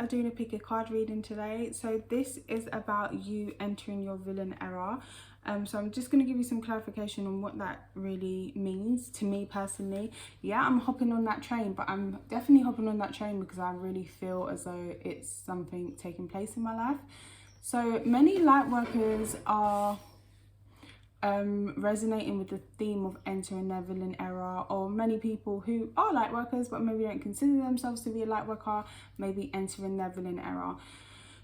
are doing a pick a card reading today. So this is about you entering your villain era. So I'm just going to give you some clarification on what that really means to me personally. Yeah, I'm hopping on that train, but I'm definitely hopping on that train because I really feel as though it's something taking place in my life. So many light workers are resonating with the theme of entering their villain era, or many people who are light workers but maybe don't consider themselves to be a light worker, maybe entering their villain era.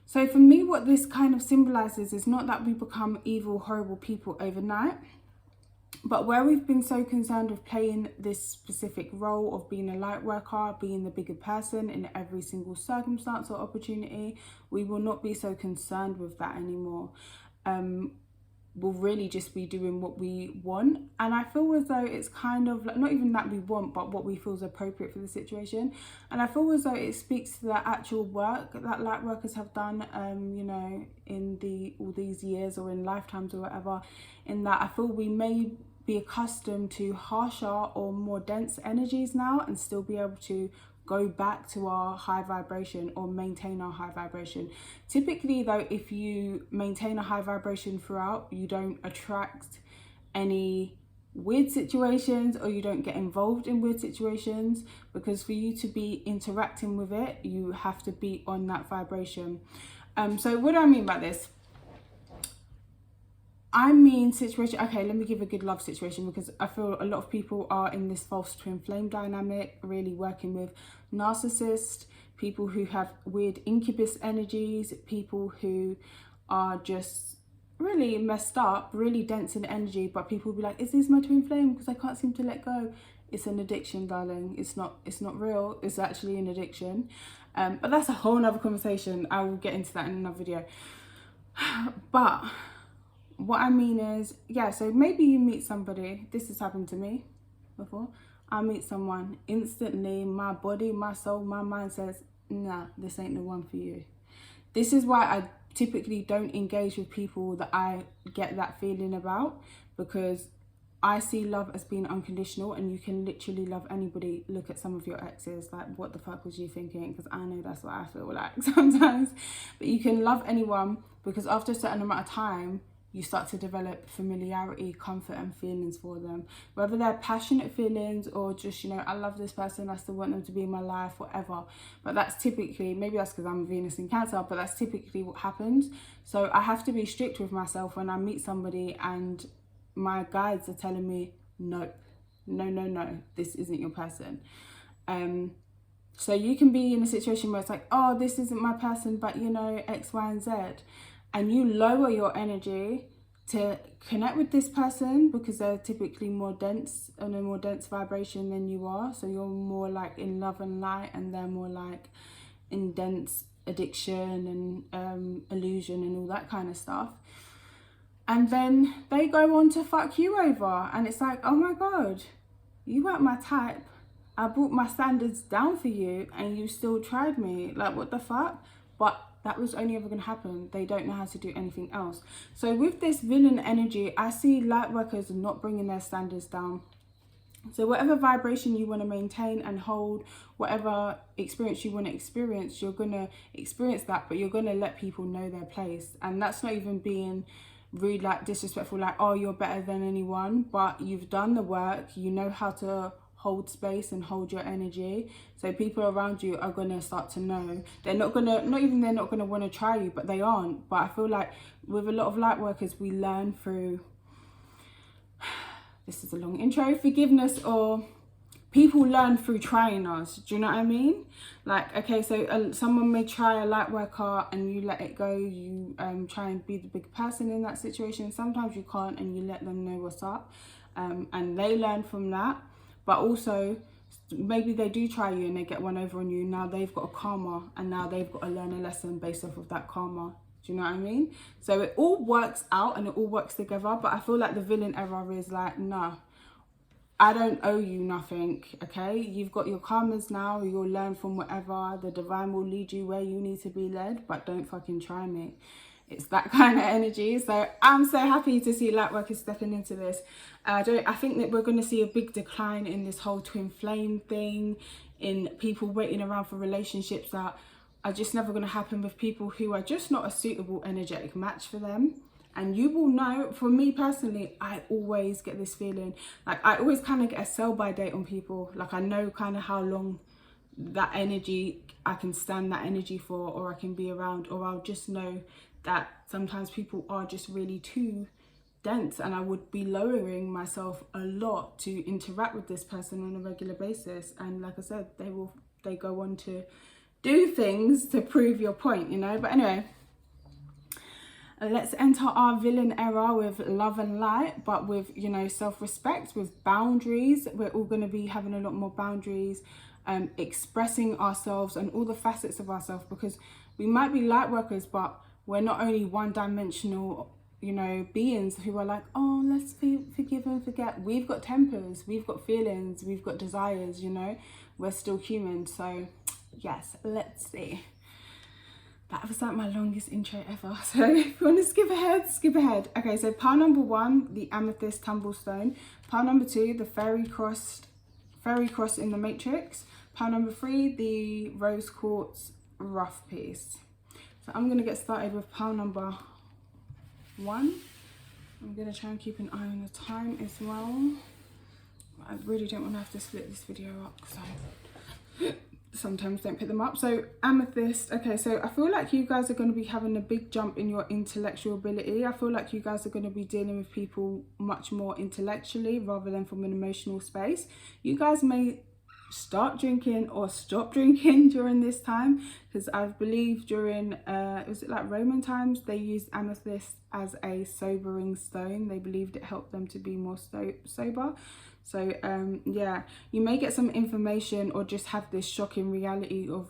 So for me, what this kind of symbolizes is not that we become evil, horrible people overnight, but where we've been so concerned with playing this specific role of being a light worker, being the bigger person in every single circumstance or opportunity, we will not be so concerned with that anymore. We'll really just be doing what we want. And I feel as though it's kind of like, not even that we want, but what we feel is appropriate for the situation. And I feel as though it speaks to the actual work that light workers have done, you know, in all these years or in lifetimes or whatever, in that I feel we may be accustomed to harsher or more dense energies now and still be able to go back to our high vibration or maintain our high vibration. Typically though, if you maintain a high vibration throughout, you don't attract any weird situations or you don't get involved in weird situations, because for you to be interacting with it, you have to be on that vibration. So what do I mean by this? I mean situation, okay, let me give a good love situation, because I feel a lot of people are in this false twin flame dynamic, really working with narcissists, people who have weird incubus energies, people who are just really messed up, really dense in energy, but people will be like, is this my twin flame? Because I can't seem to let go. It's an addiction, darling. It's not real. It's actually an addiction. But that's a whole nother conversation. I will get into that in another video. But what I mean is, yeah, so maybe you meet somebody, this has happened to me before. I meet someone, instantly my body, my soul, my mind says, nah, this ain't the one for you. This is why I typically don't engage with people that I get that feeling about, because I see love as being unconditional, and you can literally love anybody. Look at some of your exes, like, what the fuck was you thinking? Because I know that's what I feel like sometimes. But you can love anyone, because after a certain amount of time, you start to develop familiarity, comfort and feelings for them. Whether they're passionate feelings or just, you know, I love this person, I still want them to be in my life, whatever. But that's typically, maybe that's because I'm Venus in Cancer, but that's typically what happens. So I have to be strict with myself when I meet somebody and my guides are telling me, no, this isn't your person. So you can be in a situation where it's like, oh, this isn't my person, but you know, X, Y, and Z. And you lower your energy to connect with this person because they're typically more dense, on a more dense vibration than you are. So you're more like in love and light, and they're more like in dense addiction and illusion and all that kind of stuff. And then they go on to fuck you over. And it's like, oh my God, you weren't my type. I brought my standards down for you and you still tried me. Like, what the fuck? But that was only ever going to happen. They don't know how to do anything else. So with this villain energy, I see light workers not bringing their standards down. So whatever vibration you want to maintain and hold, whatever experience you want to experience, you're going to experience that, but you're going to let people know their place. And that's not even being rude, like disrespectful, like, oh, you're better than anyone, but you've done the work, you know how to hold space and hold your energy. So people around you are going to start to know. They're not going to, they're not going to want to try you, but they aren't. But I feel like with a lot of light workers, we learn through, this is a long intro, forgiveness, or people learn through trying us. Do you know what I mean? Like, okay, so someone may try a light worker and you let it go. You try and be the big person in that situation. Sometimes you can't, and you let them know what's up, and they learn from that. But also, maybe they do try you and they get one over on you. Now they've got a karma, and now they've got to learn a lesson based off of that karma. Do you know what I mean? So it all works out and it all works together. But I feel like the villain era is like, nah, I don't owe you nothing, okay? You've got your karmas now. You'll learn from whatever. The divine will lead you where you need to be led, but don't fucking try me. It's that kind of energy. So I'm so happy to see light workers stepping into this. I think that we're going to see a big decline in this whole twin flame thing, in people waiting around for relationships that are just never going to happen with people who are just not a suitable energetic match for them. And you will know, for me personally, I always get this feeling, like I always kind of get a sell by date on people. Like I know kind of how long that energy, I can stand that energy for, or I can be around, or I'll just know that sometimes people are just really too dense, and I would be lowering myself a lot to interact with this person on a regular basis. And like I said, they go on to do things to prove your point, you know. But anyway, let's enter our villain era with love and light, but with, you know, self-respect, with boundaries. We're all going to be having a lot more boundaries, expressing ourselves and all the facets of ourselves, because we might be light workers, but we're not only one-dimensional, you know, beings who are like, oh, let's forgive and forget. We've got tempers, we've got feelings, we've got desires, you know. We're still human. So yes, let's see. That was like my longest intro ever. So if you want to skip ahead, skip ahead. Okay, so pile number 1, the amethyst tumblestone. Pile number 2, the fairy cross in the matrix. Pile number 3, the rose quartz rough piece. So I'm gonna get started with pile number 1. I'm gonna try and keep an eye on the time as well. I really don't want to have to split this video up because I sometimes don't pick them up. So amethyst. Okay, so I feel like you guys are going to be having a big jump in your intellectual ability. I feel like you guys are going to be dealing with people much more intellectually rather than from an emotional space. You guys may start drinking or stop drinking during this time, because I believe during was it like Roman times, they used amethyst as a sobering stone. They believed it helped them to be more sober. So yeah, you may get some information or just have this shocking reality of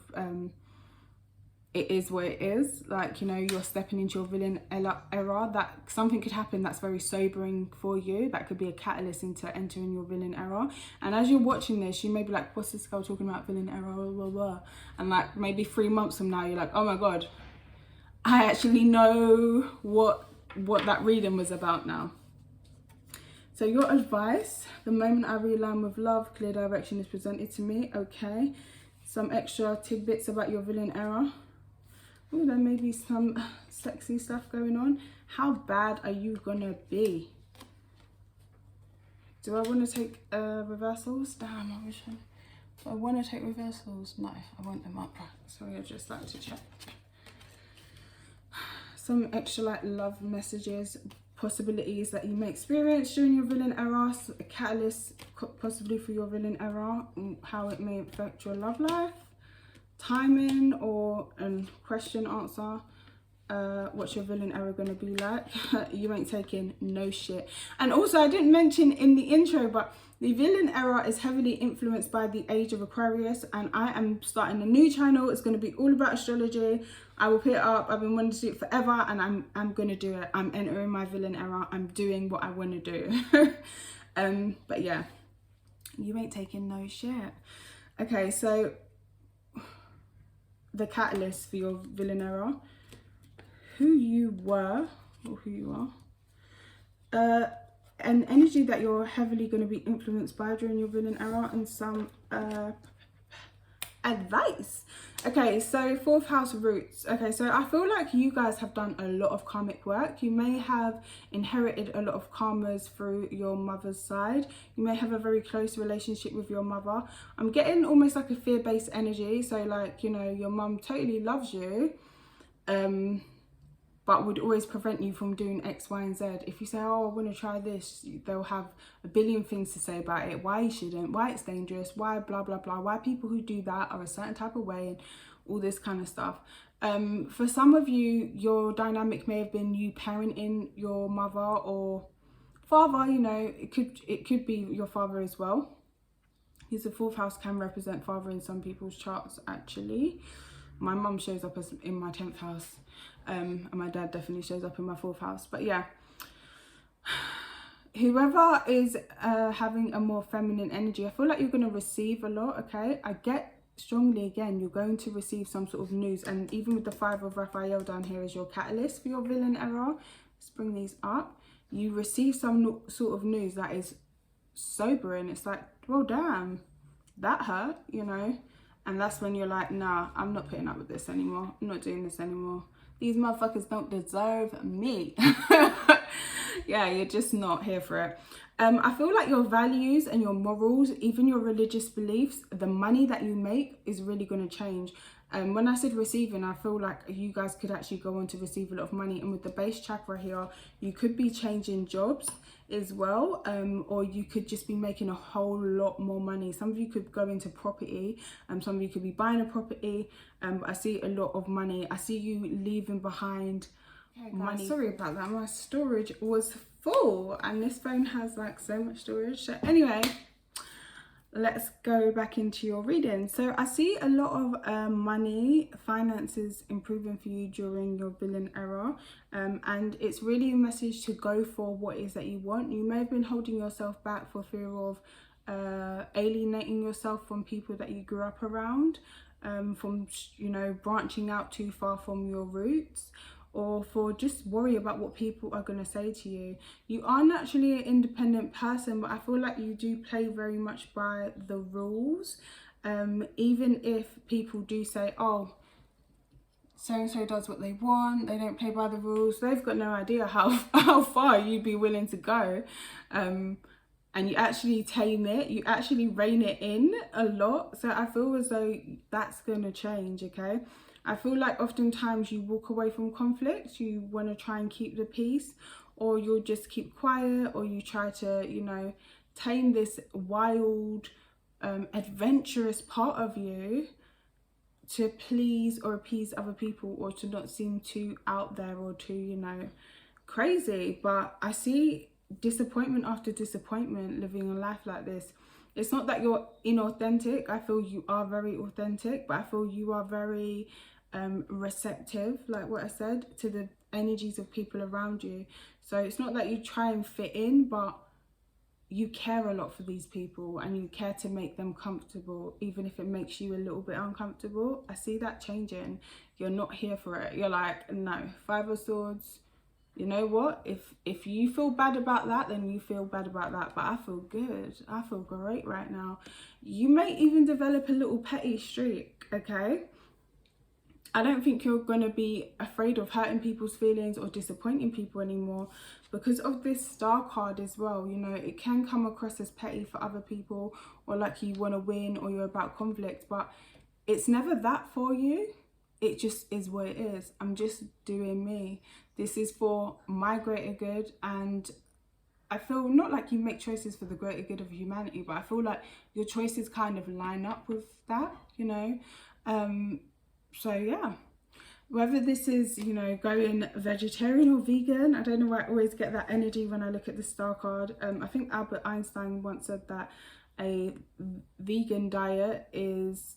it is what it is. Like, you know, you're stepping into your villain era, that something could happen that's very sobering for you. That could be a catalyst into entering your villain era. And as you're watching this, you may be like, what's this girl talking about, villain era, blah, blah, blah. And like maybe 3 months from now, you're like, oh my God, I actually know what that reading was about now. So your advice: the moment I realign with love, clear direction is presented to me. Okay. Some extra tidbits about your villain era. Oh, there may be some sexy stuff going on. How bad are you gonna be? Do I want to take reversals? Damn, I wish I want to take reversals. No, I want them upright. Sorry, I just like to check. Some extra like love messages, possibilities that you may experience during your villain era, a catalyst possibly for your villain era, how it may affect your love life, timing or question answer. What's your villain era gonna be like? You ain't taking no shit. And also, I didn't mention in the intro, but the villain era is heavily influenced by the age of Aquarius, and I am starting a new channel. It's going to be all about astrology. I will put it up. I've been wanting to do it forever, and I'm going to do it. I'm entering my villain era. I'm doing what I want to do. But yeah, you ain't taking no shit. Okay, so the catalyst for your villain era, who you were or who you are, an energy that you're heavily going to be influenced by during your villain era, and some advice. Okay, so 4th house roots. Okay, so I feel like you guys have done a lot of karmic work. You may have inherited a lot of karmas through your mother's side. You may have a very close relationship with your mother. I'm getting almost like a fear-based energy. So like, you know, your mum totally loves you, but would always prevent you from doing X, Y, and Z. If you say, oh, I want to try this, they'll have a billion things to say about it. Why you shouldn't, why it's dangerous, why blah, blah, blah, why people who do that are a certain type of way, and all this kind of stuff. For some of you, your dynamic may have been you parenting your mother or father, you know, it could be your father as well. Because the 4th house can represent father in some people's charts, actually. My mum shows up as in my 10th house. And my dad definitely shows up in my 4th house. But yeah, whoever is having a more feminine energy, I feel like you're going to receive a lot. Okay, I get strongly, again, you're going to receive some sort of news. And even with the 5 of Raphael down here as your catalyst for your villain era, let's bring these up. You receive some sort of news that is sobering. It's like, well, damn, that hurt, you know. And that's when you're like, nah, I'm not putting up with this anymore. I'm not doing this anymore. These motherfuckers don't deserve me. Yeah, you're just not here for it. I feel like your values and your morals, even your religious beliefs, the money that you make is really going to change. When I said receiving, I feel like you guys could actually go on to receive a lot of money. And with the base chakra here, you could be changing jobs as well, or you could just be making a whole lot more money. Some of you could go into property, some of you could be buying a property. I see a lot of money. I see you leaving behind money. Sorry about that, my storage was full and this phone has like so much storage. So anyway, let's go back into your reading. So I see a lot of money, finances improving for you during your billing era, and it's really a message to go for what it is that you want. You may have been holding yourself back for fear of alienating yourself from people that you grew up around, from, you know, branching out too far from your roots, or for just worry about what people are going to say to you. You are naturally an independent person, but I feel like you do play very much by the rules. Even if people do say, oh, so-and-so does what they want, they don't play by the rules, they've got no idea how far you'd be willing to go. And you actually tame it, you actually rein it in a lot. So I feel as though that's going to change, okay? I feel like oftentimes you walk away from conflict, you want to try and keep the peace, or you'll just keep quiet, or you try to, you know, tame this wild, adventurous part of you to please or appease other people, or to not seem too out there or too, you know, crazy. But I see disappointment after disappointment living a life like this. It's not that you're inauthentic. I feel you are very authentic, but I feel you are very receptive, like what I said, to the energies of people around you. So it's not that you try and fit in, but you care a lot for these people and you care to make them comfortable, even if it makes you a little bit uncomfortable. I see that changing. You're not here for it. You're like, no, Five of Swords, you know what, if you feel bad about that, then you feel bad about that, but I feel good. I feel great right now. You may even develop a little petty streak, okay? I don't think you're going to be afraid of hurting people's feelings or disappointing people anymore because of this Star card as well. You know, it can come across as petty for other people, or like you want to win, or you're about conflict, but it's never that for you. It just is what it is. I'm just doing me. This is for my greater good, and I feel not like you make choices for the greater good of humanity, but I feel like your choices kind of line up with that, you know. So yeah, whether this is, you know, going vegetarian or vegan, I don't know why I always get that energy when I look at the Star card. I think Albert Einstein once said that a vegan diet is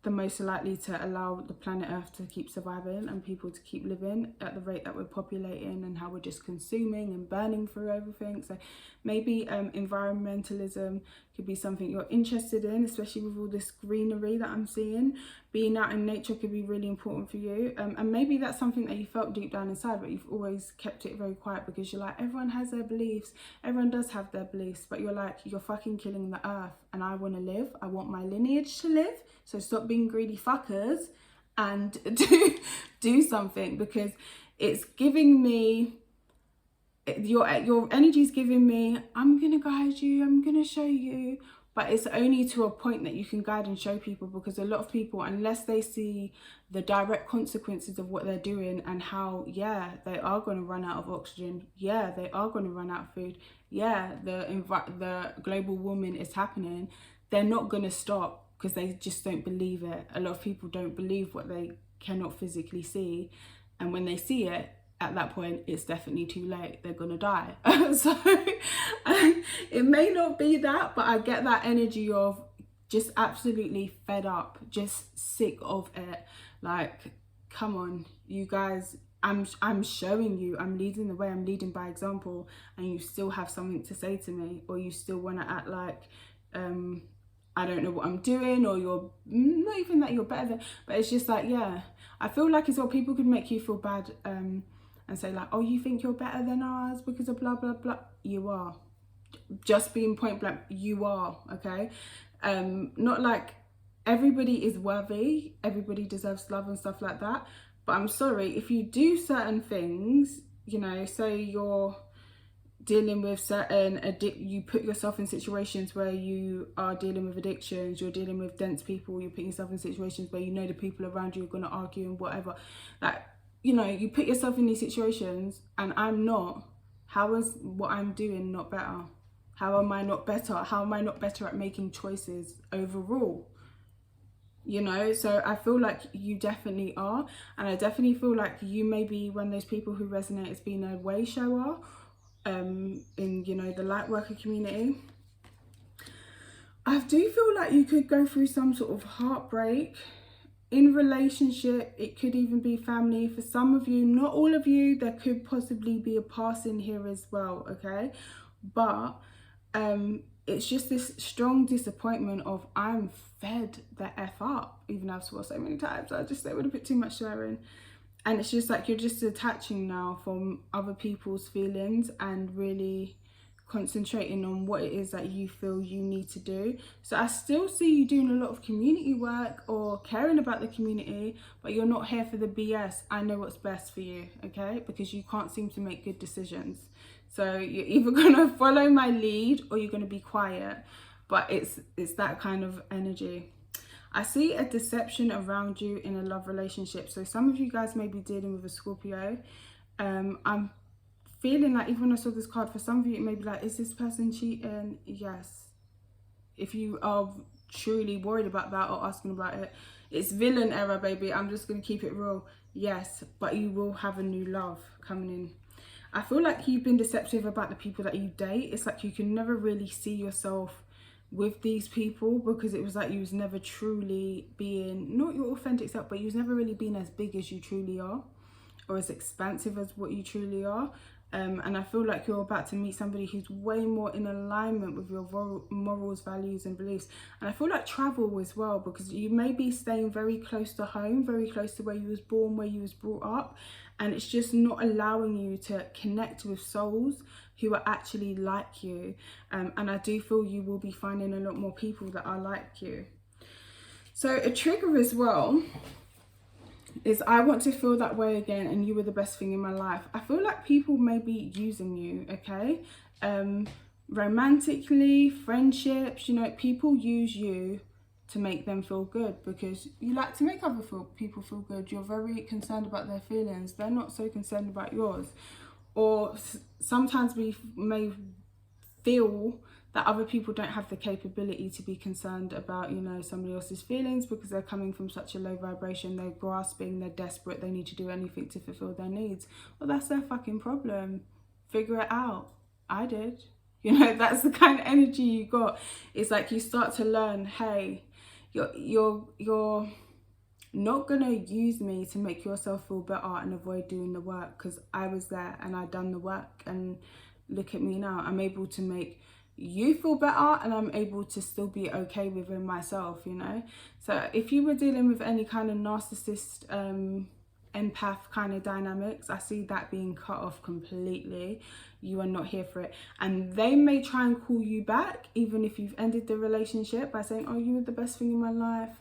the most likely to allow the planet Earth to keep surviving and people to keep living at the rate that we're populating, and how we're just consuming and burning through everything. So maybe environmentalism could be something you're interested in, especially with all this greenery that I'm seeing. Being out in nature could be really important for you, and maybe that's something that you felt deep down inside, but you've always kept it very quiet because you're like, everyone has their beliefs, everyone does have their beliefs, but you're like, you're fucking killing the earth and I want to live, I want my lineage to live, so stop being greedy fuckers and do something. Because it's giving me, your energy is giving me, I'm gonna guide you, I'm gonna show you, but it's only to a point that you can guide and show people, because a lot of people, unless they see the direct consequences of what they're doing and how, yeah, they are going to run out of oxygen, yeah, they are going to run out of food, yeah, the global warming is happening, they're not going to stop because they just don't believe it. A lot of people don't believe what they cannot physically see, and when they see it, at that point it's definitely too late, they're gonna die. So it may not be that, but I get that energy of just absolutely fed up, just sick of it. Like, come on, you guys, I'm showing you, I'm leading the way, I'm leading by example, and you still have something to say to me, or you still want to act like I don't know what I'm doing, or you're not even that you're better than, but it's just like, yeah, I feel like it's what people could make you feel bad and say like, oh, you think you're better than us because of blah blah blah. You are, just being point blank, you are, okay? Not like everybody is worthy, everybody deserves love and stuff like that. But I'm sorry, if you do certain things, you know, say you're dealing with certain you put yourself in situations where you are dealing with addictions, you're dealing with dense people, you're putting yourself in situations where you know the people around you are going to argue and whatever, like, you know, you put yourself in these situations and I'm not. How is what I'm doing not better? How am I not better? How am I not better at making choices overall? You know, so I feel like you definitely are, and I definitely feel like you may be one of those people who resonate as being a way shower in, you know, the light worker community. I do feel like you could go through some sort of heartbreak in relationship. It could even be family for some of you, not all of you. There could possibly be a passing here as well, okay? But it's just this strong disappointment of I'm fed the F up, even though I've swore so many times. I just say with a bit too much swearing. And it's just like you're just detaching now from other people's feelings and really concentrating on what it is that you feel you need to do. So I still see you doing a lot of community work or caring about the community, but you're not here for the BS. I know what's best for you, okay? Because you can't seem to make good decisions. So you're either gonna follow my lead or you're gonna be quiet. But it's that kind of energy. I see a deception around you in a love relationship. So some of you guys may be dealing with a Scorpio. I'm feeling like, even when I saw this card, for some of you it may be like, is this person cheating? Yes. If you are truly worried about that or asking about it, it's villain era, baby. I'm just going to keep it real. Yes, but you will have a new love coming in. I feel like you've been deceptive about the people that you date. It's like you can never really see yourself with these people because it was like you was never truly being, not your authentic self, but you was never really being as big as you truly are or as expansive as what you truly are. And I feel like you're about to meet somebody who's way more in alignment with your morals, values and beliefs. And I feel like travel as well, because you may be staying very close to home, very close to where you was born, where you was brought up, and it's just not allowing you to connect with souls who are actually like you. And I do feel you will be finding a lot more people that are like you. So a trigger as well is I want to feel that way again and you were the best thing in my life. I feel like people may be using you, okay? Romantically, friendships, you know, people use you to make them feel good because you like to make other people feel good. You're very concerned about their feelings. They're not so concerned about yours. Or sometimes we may feel that other people don't have the capability to be concerned about, you know, somebody else's feelings because they're coming from such a low vibration. They're grasping, they're desperate, they need to do anything to fulfill their needs. Well, that's their fucking problem. Figure it out. I did. You know, that's the kind of energy you got. It's like you start to learn, hey, you're not gonna use me to make yourself feel better and avoid doing the work, because I was there and I done the work, and look at me now. I'm able to make you feel better and I'm able to still be okay within myself, you know. So if you were dealing with any kind of narcissist empath kind of dynamics, I see that being cut off completely. You are not here for it, and they may try and call you back even if you've ended the relationship by saying, oh, you were the best thing in my life,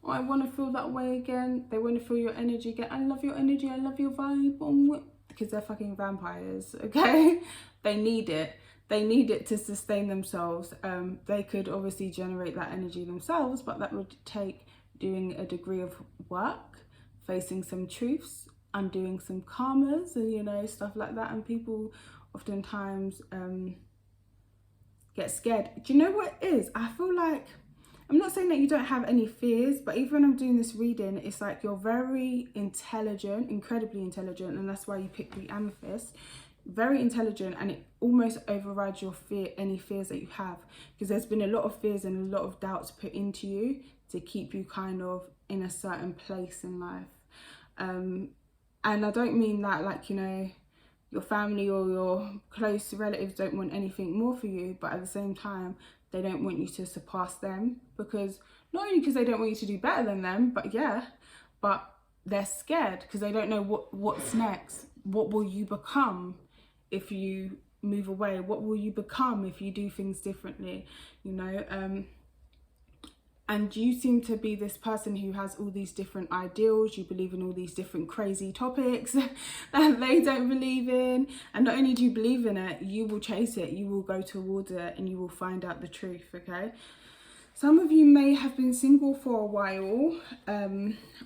oh, I want to feel that way again. They want to feel your energy again. I love your energy, I love your vibe, because they're fucking vampires, okay? They need it. They need it to sustain themselves. They could obviously generate that energy themselves, but that would take doing a degree of work, facing some truths, undoing some karmas, and, you know, stuff like that. And people oftentimes get scared. Do you know what it is? I feel like, I'm not saying that you don't have any fears, but even when I'm doing this reading, it's like you're very intelligent, incredibly intelligent, and that's why you picked the amethyst. Very intelligent, and it almost overrides your any fears that you have, because there's been a lot of fears and a lot of doubts put into you to keep you kind of in a certain place in life. And I don't mean that like, you know, your family or your close relatives don't want anything more for you, but at the same time they don't want you to surpass them, because not only because they don't want you to do better than them, but they're scared because they don't know what's next. What will you become if you move away? What will you become if you do things differently, you know? and you seem to be this person who has all these different ideals. You believe in all these different crazy topics that they don't believe in, and not only do you believe in it, you will chase it, you will go towards it, and you will find out the truth. Okay, some of you may have been single for a while,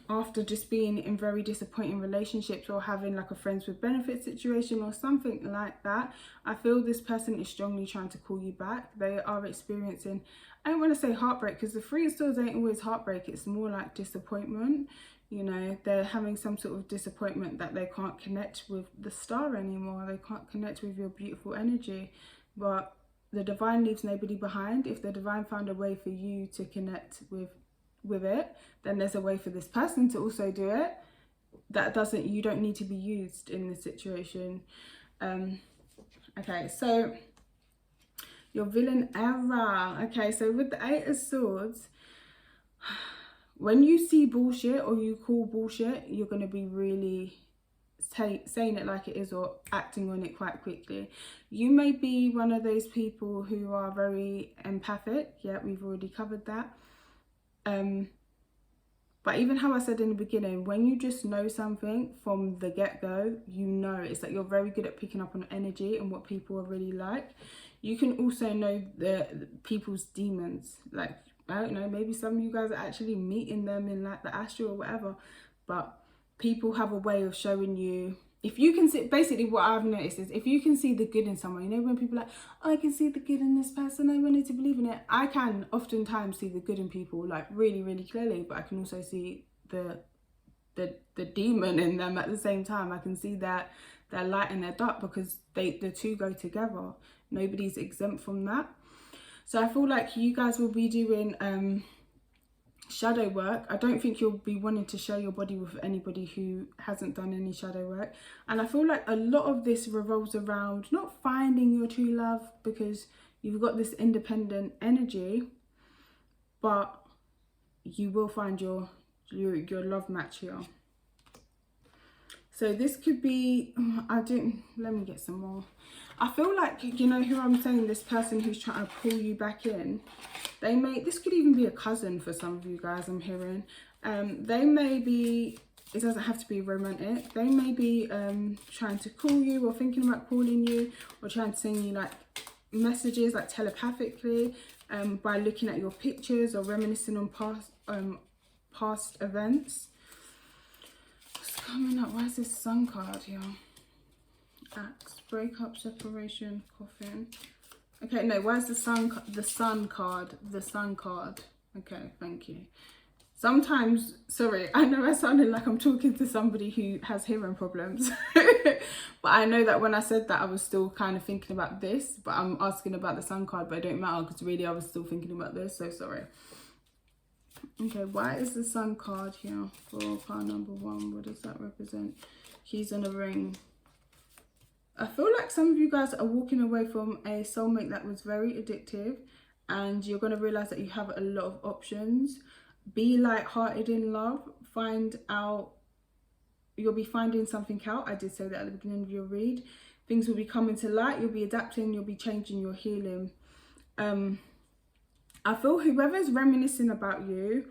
after just being in very disappointing relationships, or having like a friends with benefits situation or something like that. I feel this person is strongly trying to call you back. They are experiencing, I don't want to say heartbreak, because the Three of Swords ain't always heartbreak. It's more like disappointment. You know, they're having some sort of disappointment that they can't connect with the star anymore. They can't connect with your beautiful energy. But the divine leaves nobody behind. If the divine found a way for you to connect with it, then there's a way for this person to also do it. You don't need to be used in this situation. Okay, so your villain error. Okay, so with the Eight of Swords, when you see bullshit or you call bullshit, you're going to be really saying it like it is, or acting on it quite quickly. You may be one of those people who are very empathic. Yeah, we've already covered that. But even how I said in the beginning, when you just know something from the get-go, you know, it's like you're very good at picking up on energy and what people are really like. You can also know the people's demons. Like, I don't know, maybe some of you guys are actually meeting them in like the astral or whatever, but people have a way of showing you, if you can see, basically what I've noticed is, if you can see the good in someone, you know, when people are like, oh, I can see the good in this person, I wanted to believe in it. I can oftentimes see the good in people, like really, really clearly, but I can also see the demon in them at the same time. I can see their light and their dark, because the two go together. Nobody's exempt from that. So I feel like you guys will be doing shadow work. I don't think you'll be wanting to share your body with anybody who hasn't done any shadow work. And I feel like a lot of this revolves around not finding your true love, because you've got this independent energy, but you will find your love match here. So this could be, let me get some more. I feel like, you know who I'm saying, this person who's trying to pull you back in, this could even be a cousin for some of you guys, I'm hearing. They may be, it doesn't have to be romantic, they may be trying to call you, or thinking about calling you, or trying to send you like messages like telepathically, by looking at your pictures or reminiscing on past events. What's coming up? Why is this Sun card here? Axe, breakup, separation, coffin. Okay, no, where's the sun card? The Sun card. Okay, thank you. Sometimes, sorry, I know I sounded like I'm talking to somebody who has hearing problems. But I know that when I said that, I was still kind of thinking about this. But I'm asking about the Sun card, but it don't matter, because really I was still thinking about this. So sorry. Okay, why is the Sun card here for card number 1? What does that represent? Keys and a ring. I feel like some of you guys are walking away from a soulmate that was very addictive, and you're going to realize that you have a lot of options. Be light-hearted in love. Find out, you'll be finding something out. I did say that at the beginning of your read. Things will be coming to light. You'll be adapting. You'll be changing. You're healing. I feel whoever's reminiscing about you,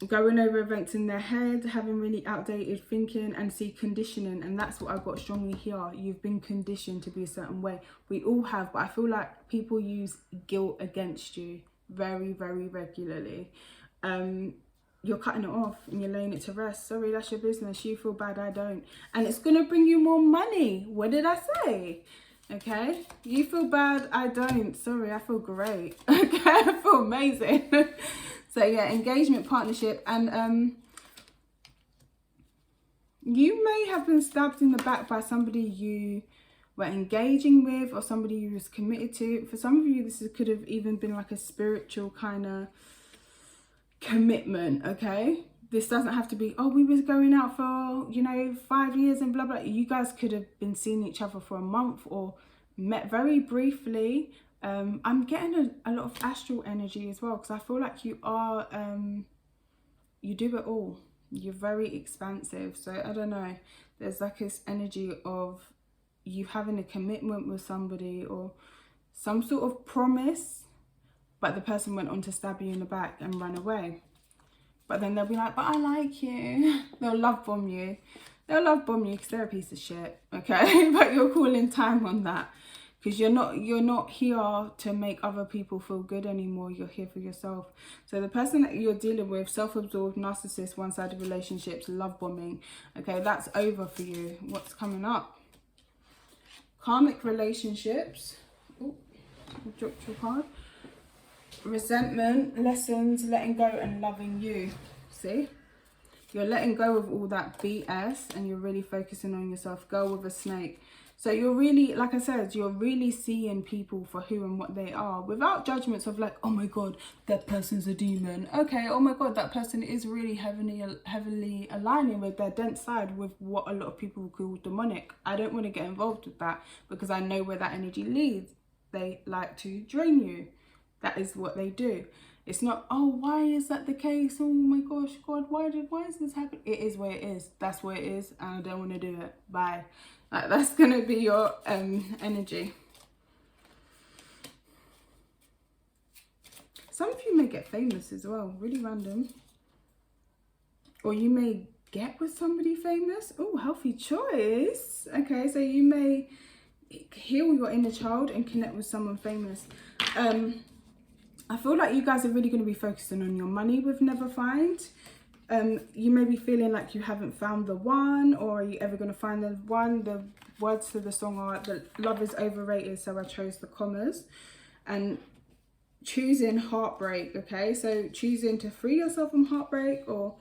going over events in their head, having really outdated thinking, and see conditioning, and that's what I got strongly here. You've been conditioned to be a certain way. We all have, but I feel like people use guilt against you very, very regularly. You're cutting it off and you're laying it to rest. Sorry, that's your business. You feel bad, I don't. And it's gonna bring you more money. What did I say? Okay, you feel bad, I don't. Sorry, I feel great. Okay, I feel amazing. So yeah, engagement, partnership, and you may have been stabbed in the back by somebody you were engaging with, or somebody you was committed to. For some of you, this could have even been like a spiritual kind of commitment, okay? This doesn't have to be, oh, we was going out for, 5 years and blah, blah. You guys could have been seeing each other for a month, or met very briefly. I'm getting a lot of astral energy as well, because I feel like you are, you do it all. You're very expansive. So I don't know, there's like this energy of you having a commitment with somebody, or some sort of promise, but the person went on to stab you in the back and run away. But then they'll be like, but I like you. They'll love bomb you. They'll love bomb you because they're a piece of shit, okay? But you're calling time on that because you're not here to make other people feel good anymore. You're here for yourself. So the person that you're dealing with, self-absorbed, narcissist, one-sided relationships, love bombing, okay, that's over for you. What's coming up? Karmic relationships. Oh, I dropped your card. Resentment, lessons, letting go and loving you. See? You're letting go of all that BS and you're really focusing on yourself. Girl with a snake. So you're really, like I said, you're really seeing people for who and what they are without judgments of like, oh my God, that person's a demon. Okay, oh my God, that person is really heavily aligning with their dense side with what a lot of people call demonic. I don't want to get involved with that because I know where that energy leads. They like to drain you. That is what they do. It's not, oh, why is that the case? Oh my gosh, God, why is this happening? It is what it is. That's what it is. And I don't want to do it. Bye. Like, that's going to be your energy. Some of you may get famous as well. Really random. Or you may get with somebody famous. Oh, healthy choice. Okay, so you may heal your inner child and connect with someone famous. I feel like you guys are really going to be focusing on your money with Never Find. You may be feeling like you haven't found the one, or are you ever going to find the one? The words to the song are that love is overrated, so I chose the commas. And choosing heartbreak, okay? So choosing to free yourself from heartbreak or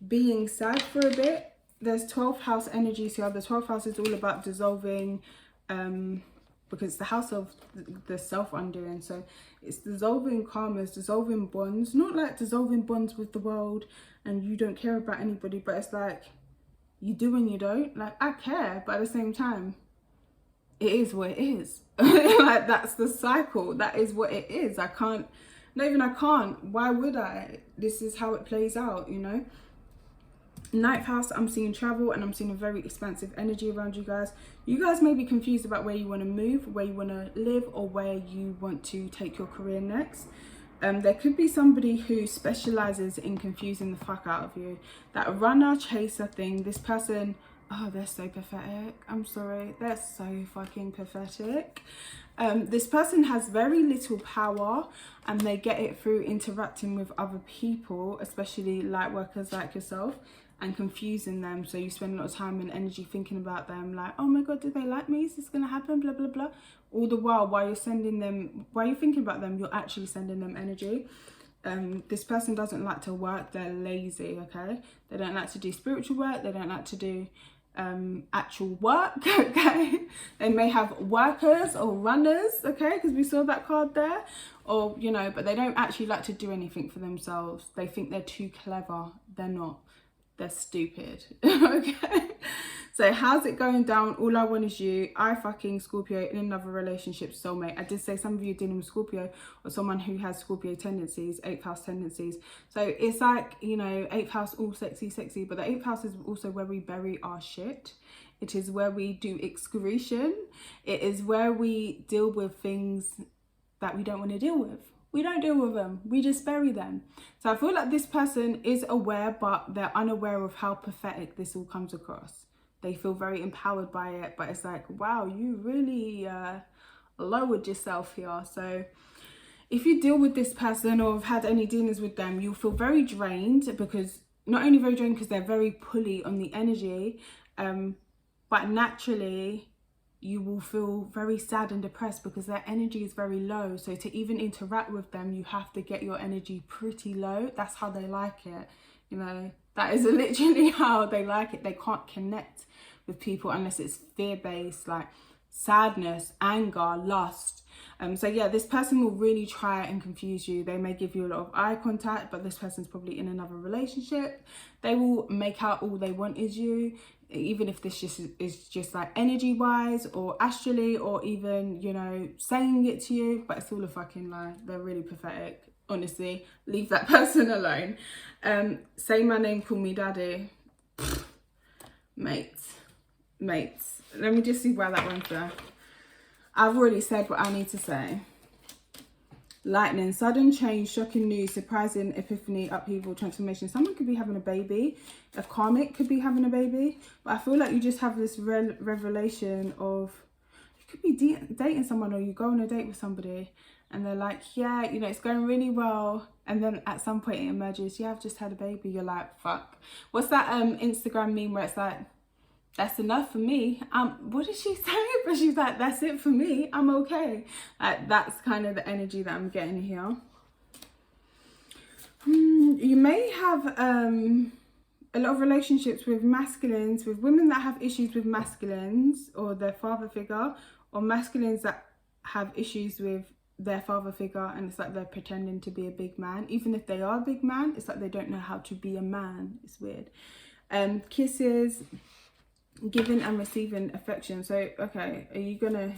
being sad for a bit. There's 12th house energy, so the 12th house is all about dissolving, because it's the house of the self-undoing. So it's dissolving karmas, dissolving bonds, not like dissolving bonds with the world and you don't care about anybody, but it's like you do and you don't. Like, I care, but at the same time, it is what it is. Like, that's the cycle. That is what it is. I can't, not even I can't. Why would I? This is how it plays out, you know? Ninth house, I'm seeing travel and I'm seeing a very expansive energy around you guys. You guys may be confused about where you want to move, where you want to live, or where you want to take your career next. There could be somebody who specializes in confusing the fuck out of you. That runner chaser thing, this person, oh, they're so pathetic. I'm sorry, they're so fucking pathetic. This person has very little power and they get it through interacting with other people, especially light workers like yourself, and confusing them. So you spend a lot of time and energy thinking about them, like, oh my God, do they like me? Is this gonna happen? Blah, blah, blah. All the while you're sending them, while you're thinking about them, you're actually sending them energy. This person doesn't like to work, they're lazy, okay? They don't like to do spiritual work, they don't like to do actual work, okay? They may have workers or runners, okay, because we saw that card there, or, you know, but they don't actually like to do anything for themselves. They think they're too clever. They're not. They're stupid. Okay, so how's it going down? All I want is you. I fucking Scorpio in another relationship, soulmate. I did say some of you are dealing with Scorpio or someone who has Scorpio tendencies, 8th house tendencies. So it's like, you know, 8th house, all sexy, but the 8th house is also where we bury our shit. It is where we do excretion. It is where we deal with things that we don't want to deal with. We don't deal with them, we just bury them. So I feel like this person is aware, but they're unaware of how pathetic this all comes across. They feel very empowered by it, but it's like, wow, you really lowered yourself here. So if you deal with this person or have had any dealings with them, you'll feel very drained, because not only very drained because they're very pulley on the energy, but naturally you will feel very sad and depressed because their energy is very low. So to even interact with them, you have to get your energy pretty low. That's how they like it, you know. That is literally how they like it. They can't connect with people unless it's fear-based, like sadness, anger, lust. So yeah, this person will really try and confuse you. They may give you a lot of eye contact, but this person's probably in another relationship. They will make out all they want is you, even if this is just like energy wise or astrally, or even, you know, saying it to you, but it's all a fucking lie. They're really pathetic. Honestly, leave that person alone. Say my name, call me daddy. Mates. Let me just see why that went there. I've already said what I need to say. Lightning, sudden change, shocking news, surprising epiphany, upheaval, transformation. Someone could be having a baby. A karmic could be having a baby. But I feel like you just have this revelation of, you could be dating someone, or you go on a date with somebody and they're like, yeah, you know, it's going really well. And then at some point it emerges, yeah, I've just had a baby. You're like, fuck. What's that Instagram meme where it's like, that's enough for me. What did she say? But she's like, that's it for me. I'm okay. Like, that's kind of the energy that I'm getting here. You may have a lot of relationships with masculines, with women that have issues with masculines or their father figure, or masculines that have issues with their father figure, and it's like they're pretending to be a big man. Even if they are a big man, it's like they don't know how to be a man. It's weird. Kisses, giving and receiving affection. So, okay, are you gonna...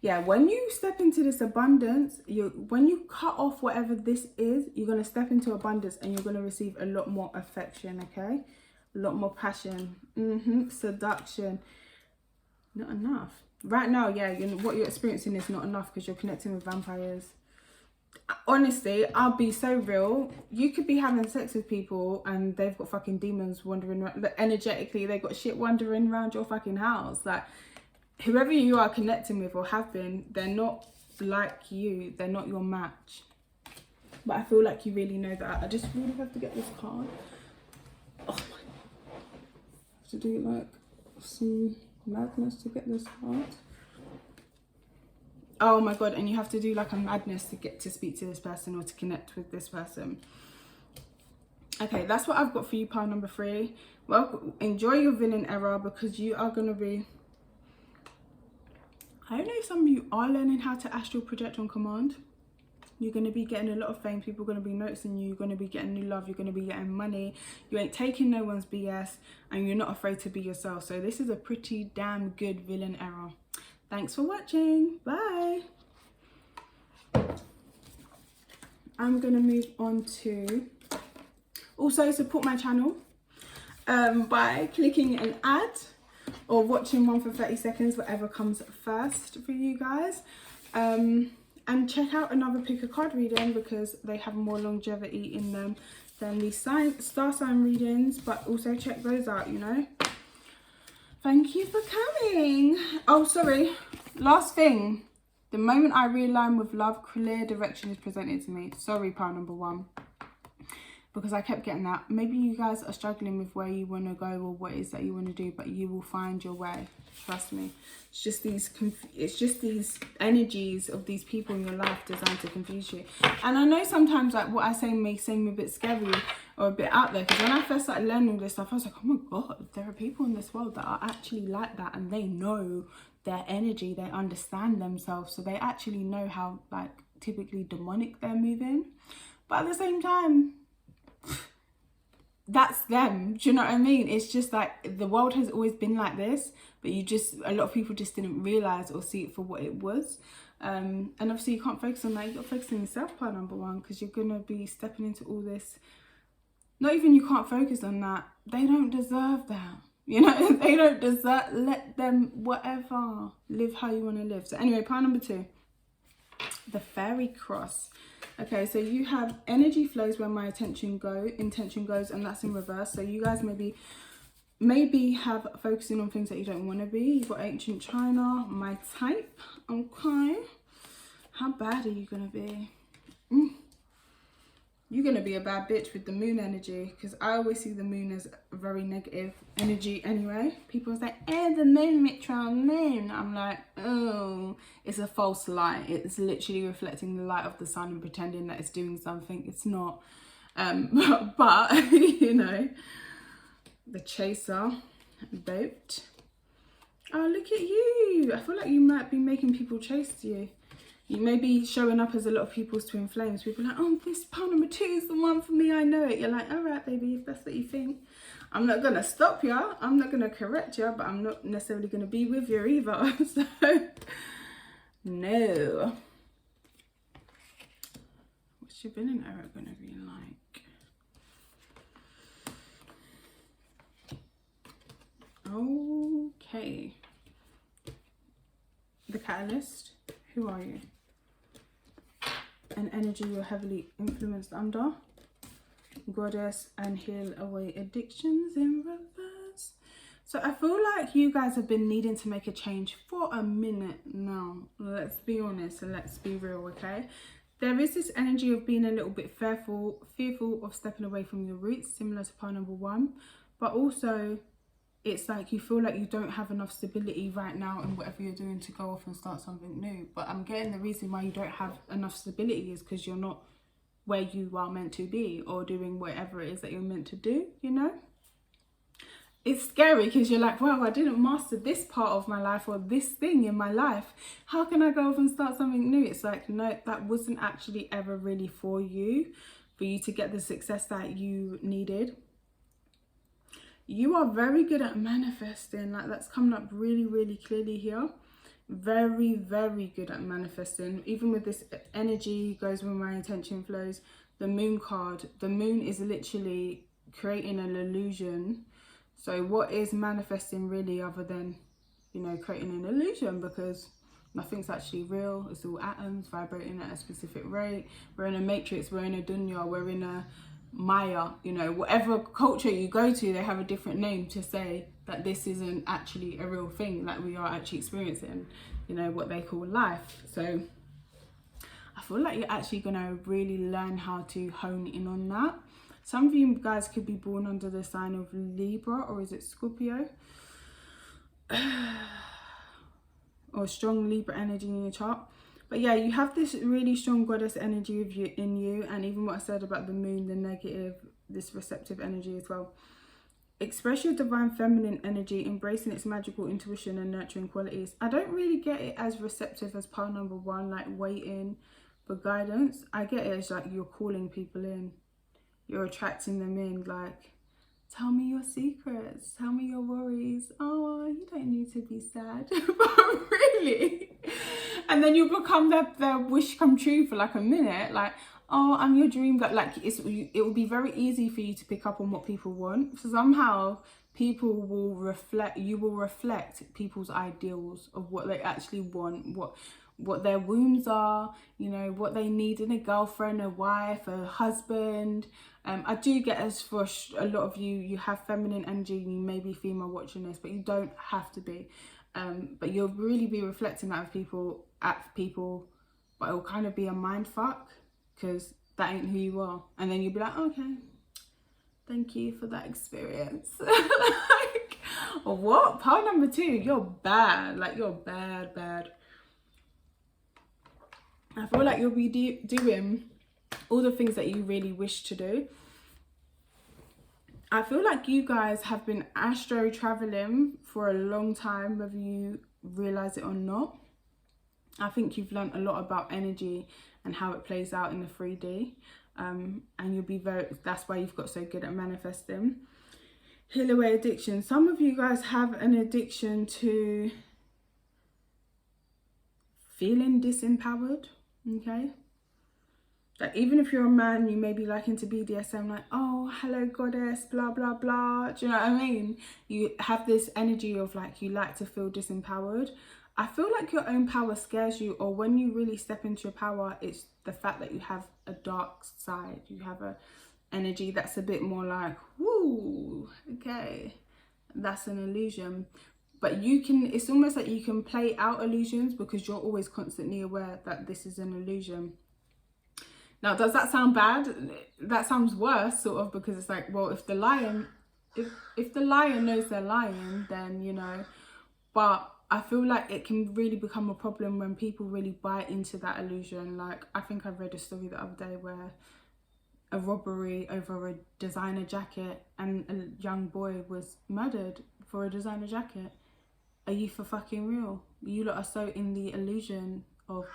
Yeah, when you step into this abundance, when you cut off whatever this is, you're going to step into abundance and you're going to receive a lot more affection, okay? A lot more passion. Seduction. Not enough. Right now, yeah, what you're experiencing is not enough because you're connecting with vampires. Honestly, I'll be so real. You could be having sex with people and they've got fucking demons wandering around. Energetically, they've got shit wandering around your fucking house. Like, whoever you are connecting with or have been, they're not like you. They're not your match. But I feel like you really know that. I just really have to get this card. Oh my God. I have to do like some madness to get this card. Oh my God, and you have to do like a madness to get to speak to this person or to connect with this person. Okay, that's what I've got for you, pile number 3. Well, enjoy your villain era, because you are going to be... I don't know if some of you are learning how to astral project on command. You're going to be getting a lot of fame. People are going to be noticing you. You're going to be getting new love. You're going to be getting money. You ain't taking no one's BS, and you're not afraid to be yourself. So this is a pretty damn good villain era. Thanks for watching. Bye. I'm going to move on to... Also, support my channel by clicking an ad or watching one for 30 seconds, whatever comes first for you guys. And check out another pick a card reading, because they have more longevity in them than the star sign readings, but also check those out, you know. Thank you for coming. Oh, sorry. Last thing. The moment I realign with love, clear direction is presented to me. Sorry, pile number 1. Because I kept getting that. Maybe you guys are struggling with where you want to go or what it is that you want to do, but you will find your way. Trust me. It's just these energies of these people in your life designed to confuse you. And I know sometimes like what I say may seem a bit scary or a bit out there, because when I first started learning all this stuff, I was like, oh my God, there are people in this world that are actually like that, and they know their energy, they understand themselves, so they actually know how like typically demonic they're moving. But at the same time, that's them. Do you know what I mean? It's just like the world has always been like this, but a lot of people just didn't realize or see it for what it was. And obviously you can't focus on that. You got to focus on yourself, part number 1, because you're gonna be stepping into all this. Not even you can't focus on that. They don't deserve that. You know, they don't deserve. Let them whatever, live how you want to live. So anyway, part number 2, the fairy cross. Okay, so you have energy flows where my intention goes, and that's in reverse. So you guys maybe have focusing on things that you don't want to be. You've got ancient China, my type. Okay, how bad are you gonna be? You're gonna be a bad bitch with the moon energy, because I always see the moon as a very negative energy anyway. People say, the moon, Mitra, moon. I'm like, oh, it's a false light. It's literally reflecting the light of the sun and pretending that it's doing something. It's not. But you know, the chaser, boat. Oh, look at you. I feel like you might be making people chase you. You may be showing up as a lot of people's twin flames. People are like, oh, this pile number 2 is the one for me. I know it. You're like, all right, baby, if that's what you think. I'm not going to stop you. I'm not going to correct you, but I'm not necessarily going to be with you either. So, no. What's your villain arrow going to be like? Okay. The catalyst. Who are you? An energy you're heavily influenced under. Goddess, and heal away addictions in reverse. So I feel like you guys have been needing to make a change for a minute now. Let's be honest and let's be real, okay? There is this energy of being a little bit fearful of stepping away from your roots, similar to pile number 1. But also, it's like you feel like you don't have enough stability right now in whatever you're doing to go off and start something new. But I'm getting the reason why you don't have enough stability is because you're not where you are meant to be or doing whatever it is that you're meant to do, you know? It's scary because you're like, wow, I didn't master this part of my life or this thing in my life. How can I go off and start something new? It's like, no, that wasn't actually ever really for you to get the success that you needed. You are very good at manifesting. Like, that's coming up really, really clearly here. Very, very good at manifesting. Even with this energy goes where my intention flows. The moon card. The moon is literally creating an illusion. So what is manifesting really other than, you know, creating an illusion? Because nothing's actually real. It's all atoms vibrating at a specific rate. We're in a matrix. We're in a dunya. We're in a Maya. You know, whatever culture you go to, they have a different name to say that this isn't actually a real thing. Like, we are actually experiencing, you know, what they call life. So I feel like you're actually going to really learn how to hone in on that. Some of you guys could be born under the sign of Libra, or is it Scorpio? Or strong Libra energy in your chart. But yeah, you have this really strong goddess energy of you in you, and even what I said about the moon, the negative, this receptive energy as well. Express your divine feminine energy, embracing its magical intuition and nurturing qualities. I don't really get it as receptive as pile number 1, like waiting for guidance. I get it as like you're calling people in. You're attracting them in, like, tell me your secrets, tell me your worries. Oh, you don't need to be sad. But really? And then you become their wish come true for like a minute. Like, oh, I'm your dream. Like, it will be very easy for you to pick up on what people want. So somehow people will reflect, you will reflect people's ideals of what they actually want, what their wounds are, you know, what they need in a girlfriend, a wife, a husband. I do get, as for a lot of you, you have feminine energy, you may be female watching this, but you don't have to be. But you'll really be reflecting that at people, but it'll kind of be a mind fuck, because that ain't who you are. And then you'll be like, okay, thank you for that experience. Like, what? Part number 2, you're bad. Like, you're bad. I feel like you'll be doing all the things that you really wish to do. I feel like you guys have been astro traveling for a long time, whether you realize it or not. I think you've learned a lot about energy and how it plays out in the 3D. And you'll be that's why you've got so good at manifesting. Heal away addiction. Some of you guys have an addiction to feeling disempowered. Okay, like, even if you're a man, you may be liking to BDSM, like, oh, hello goddess, blah blah blah. Do you know what I mean? You have this energy of like, you like to feel disempowered. I feel like your own power scares you, or when you really step into your power, it's the fact that you have a dark side. You have a energy that's a bit more like, woo, okay, that's an illusion. But you can, it's almost like you can play out illusions because you're always constantly aware that this is an illusion. Now, does that sound bad? That sounds worse, sort of, because it's like, well, if the lion knows they're lying, then, you know. But I feel like it can really become a problem when people really buy into that illusion. Like, I think I read a story the other day where a robbery over a designer jacket, and a young boy was murdered for a designer jacket. Are you for fucking real? You lot are so in the illusion of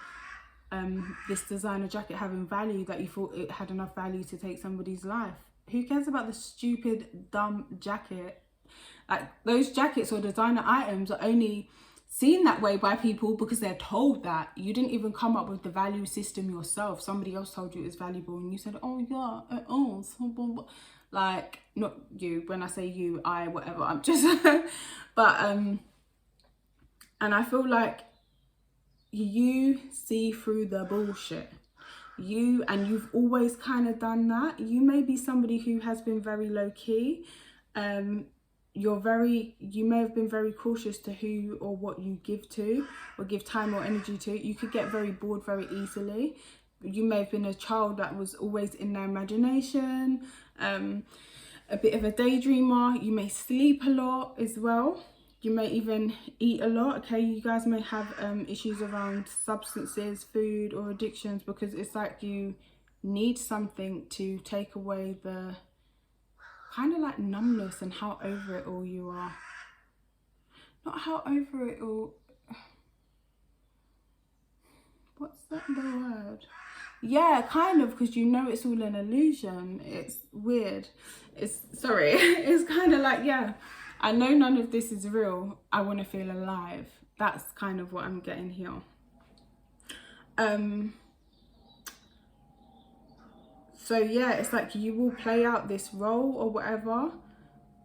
this designer jacket having value that you thought it had enough value to take somebody's life. Who cares about the stupid, dumb jacket? Like, those jackets or designer items are only seen that way by people because they're told that. You didn't even come up with the value system yourself. Somebody else told you it was valuable and you said, oh yeah, it is. Like, not you. When I say you, I, whatever, I'm just... But, and I feel like you see through the bullshit. You've always kind of done that. You may be somebody who has been very low key. You may have been very cautious to who or what you give to or give time or energy to. You could get very bored very easily. You may have been a child that was always in their imagination, a bit of a daydreamer. You may sleep a lot as well. You may even eat a lot. Okay, you guys may have issues around substances, food or addictions, because it's like you need something to take away the kind of like numbness and how over it all you are. Not how over it all. What's that the word? Yeah, kind of, because you know it's all an illusion. It's weird. Sorry. It's kind of like, yeah, I know none of this is real. I want to feel alive. That's kind of what I'm getting here. So yeah, it's like you will play out this role or whatever,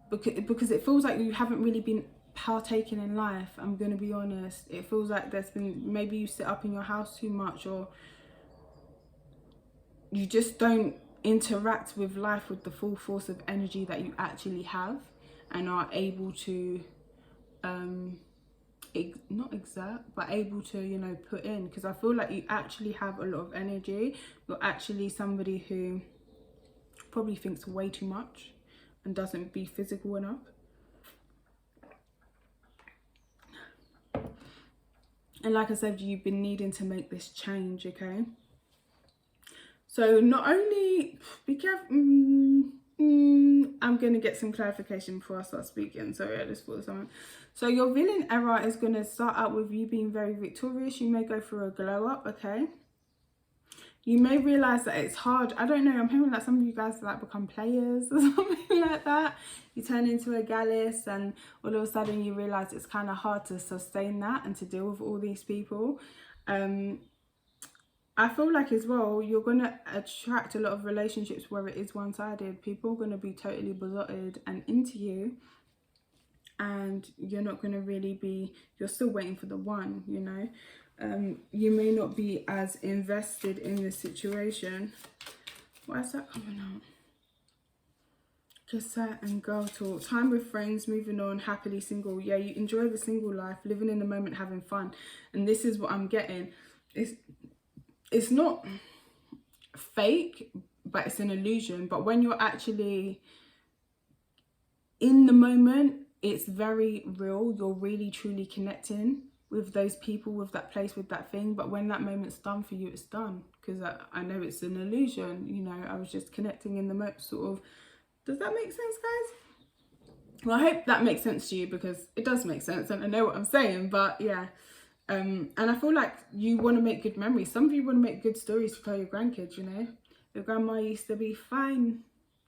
because it feels like you haven't really been partaking in life. I'm going to be honest. It feels like there's been, maybe you sit up in your house too much, or you just don't interact with life with the full force of energy that you actually have and are able to not exert, but able to, you know, put in. Because I feel like you actually have a lot of energy. You're actually somebody who probably thinks way too much and doesn't be physical enough. And like I said, you've been needing to make this change, okay? So not only, be careful, I'm going to get some clarification before I start speaking. Sorry, I just thought of something. So your villain era is going to start out with you being very victorious. You may go through a glow up, okay? You may realise that it's hard. I don't know, I'm hearing that some of you guys like become players or something like that. You turn into a gallus and all of a sudden you realise it's kind of hard to sustain that and to deal with all these people. I feel like as well, you're going to attract a lot of relationships where it is one-sided. People are going to be totally besotted and into you. And you're not going to really be, you're still waiting for the one, you know. You may not be as invested in the situation. Why is that coming out? Cassette and girl talk. Time with friends, moving on, happily single. Yeah, you enjoy the single life, living in the moment, having fun. And this is what I'm getting. It's not fake, but it's an illusion. But when you're actually in the moment, it's very real. You're really truly connecting with those people, with that place, with that thing. But when that moment's done for you, it's done. Because I know it's an illusion. You know, I was just connecting in the moment, sort of. Does that make sense, guys? Well, I hope that makes sense to you, because it does make sense and I know what I'm saying. But yeah. And I feel like you want to make good memories. Some of you want to make good stories to tell your grandkids, you know. Your grandma used to be fine.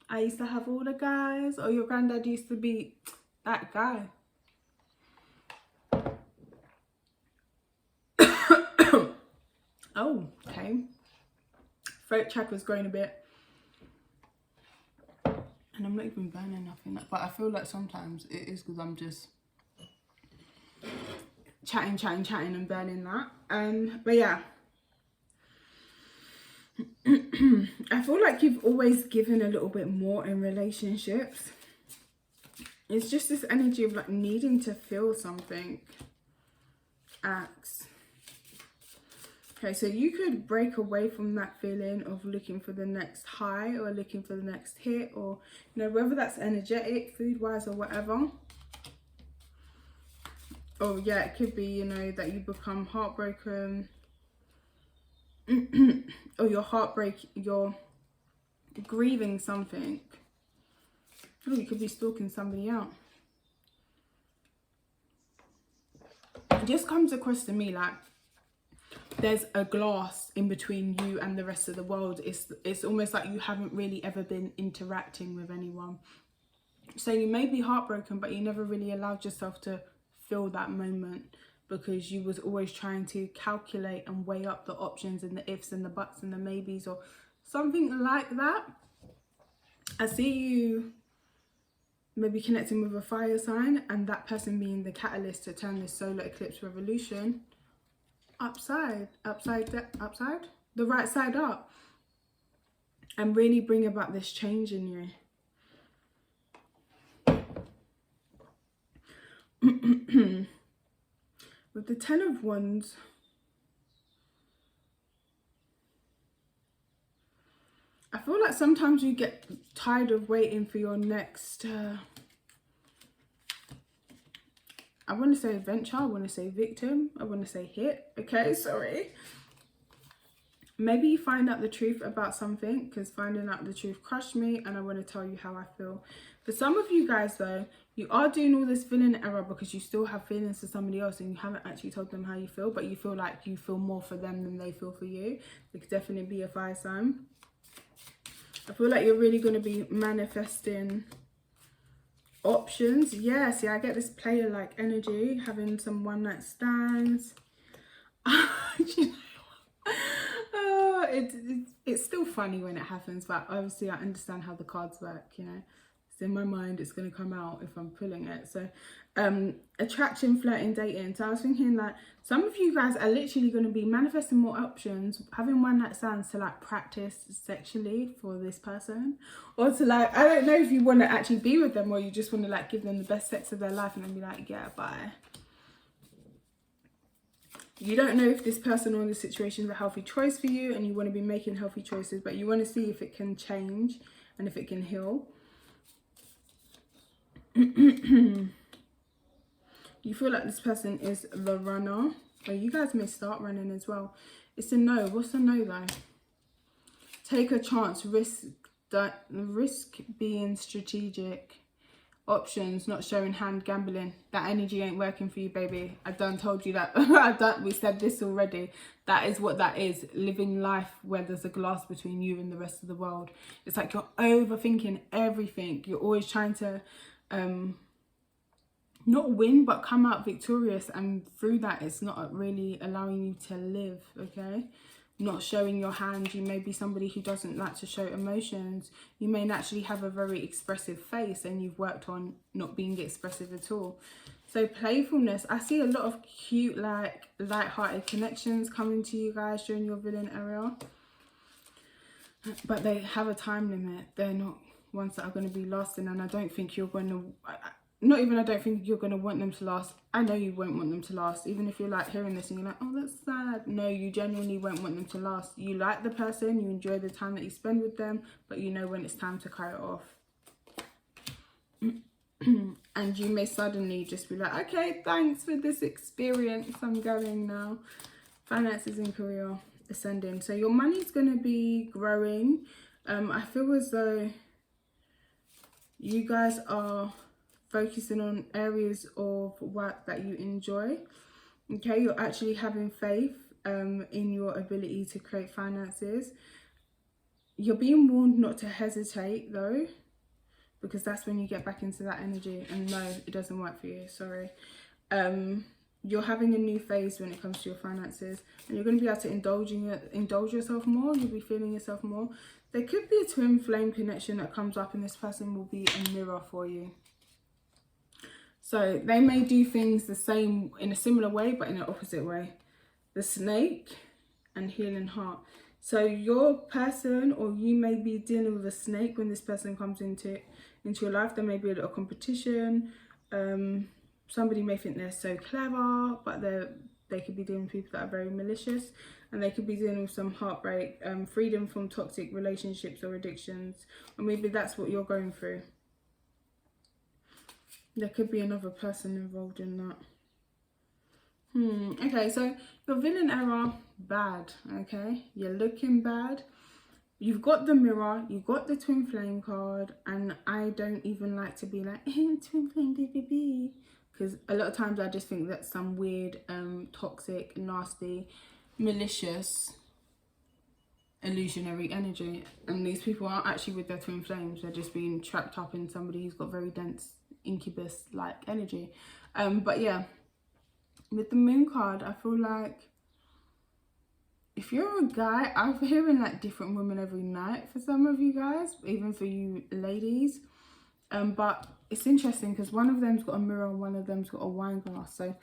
I used to have all the guys. Or your granddad used to be that guy. Oh, okay. Throat chakra's growing a bit. And I'm not even burning nothing. But I feel like sometimes it is because I'm just chatting and burning that. But yeah. I feel like you've always given a little bit more in relationships. It's just this energy of like needing to feel something. Axe. Okay, so you could break away from that feeling of looking for the next high or looking for the next hit, or, you know, whether that's energetic, food-wise or whatever. Oh yeah, it could be, you know, that you become heartbroken. Or you're grieving something. Oh, you could be stalking somebody out. It just comes across to me like there's a glass in between you and the rest of the world. It's almost like you haven't really ever been interacting with anyone. So you may be heartbroken, but you never really allowed yourself to feel that moment, because you was always trying to calculate and weigh up the options and the ifs and the buts and the maybes or something like that. I see you maybe connecting with a fire sign and that person being the catalyst to turn this solar eclipse revolution upside, the right side up, and really bring about this change in you. With the Ten of Wands, I feel like sometimes you get tired of waiting for your next, I want to say adventure, I want to say victim, I want to say hit, okay, sorry. Maybe you find out the truth about something, because finding out the truth crushed me, and I want to tell you how I feel. For some of you guys though, you are doing all this feeling error because you still have feelings for somebody else and you haven't actually told them how you feel, but you feel like you feel more for them than they feel for you. It could definitely be a fire sign. I feel like you're really going to be manifesting options. Yeah, see, I get this player like energy, having some one night stands. It's still funny when it happens, but obviously I understand how the cards work, you know. It's in my mind, it's going to come out if I'm pulling it. So attraction, flirting, dating. So I was thinking like some of you guys are literally going to be manifesting more options, having one night stands to like practice sexually for this person, or to like, I don't know if you want to actually be with them, or you just want to like give them the best sex of their life and then be like, yeah, bye. You don't know if this person or this situation is a healthy choice for you, and you want to be making healthy choices, but you want to see if it can change and if it can heal. You feel like this person is the runner, but you guys may start running as well. It's a no. What's a no though? Take a chance, risk being strategic. Options, not showing hand, gambling. That energy ain't working for you, baby. I done told you that. We said this already. That is what that is. Living life where there's a glass between you and the rest of the world. It's like you're overthinking everything. You're always trying to not win, but come out victorious, and through that it's not really allowing you to live, okay? Not showing your hand. You may be somebody who doesn't like to show emotions. You may naturally have a very expressive face and you've worked on not being expressive at all. So playfulness, I see a lot of cute, like light-hearted connections coming to you guys during your villain area, but they have a time limit. They're not ones that are going to be lasting, and I don't think you're going to, I don't think you're going to want them to last. I know you won't want them to last, even if you're like hearing this and you're like, oh, that's sad. No, you genuinely won't want them to last. You like the person, you enjoy the time that you spend with them, but you know when it's time to cut it off. And you may suddenly just be like, okay, thanks for this experience, I'm going now. Finances and career, ascending. So your money's going to be growing. I feel as though you guys are focusing on areas of work that you enjoy. Okay, you're actually having faith in your ability to create finances. You're being warned not to hesitate though, because that's when you get back into that energy. And no, it doesn't work for you, sorry. You're having a new phase when it comes to your finances, and you're going to be able to indulge yourself more. You'll be feeling yourself more. There could be a twin flame connection that comes up, and this person will be a mirror for you. So they may do things the same in a similar way, but in an opposite way. The snake and healing heart. So your person, or you may be dealing with a snake when this person comes into your life. There may be a little competition. Somebody may think they're so clever, but they could be dealing with people that are very malicious, and they could be dealing with some heartbreak, freedom from toxic relationships or addictions, or maybe that's what you're going through. There could be another person involved in that. Okay, so your villain error, bad, okay? You're looking bad. You've got the mirror, you've got the twin flame card, and I don't even like to be like, hey, twin flame, baby. Because a lot of times I just think that's some weird, toxic, nasty, malicious, illusionary energy. And these people aren't actually with their twin flames. They're just being trapped up in somebody who's got very dense incubus-like energy. But yeah, with the moon card, I feel like if you're a guy, I'm hearing like different women every night for some of you guys, even for you ladies. But it's interesting because one of them's got a mirror and one of them's got a wine glass. So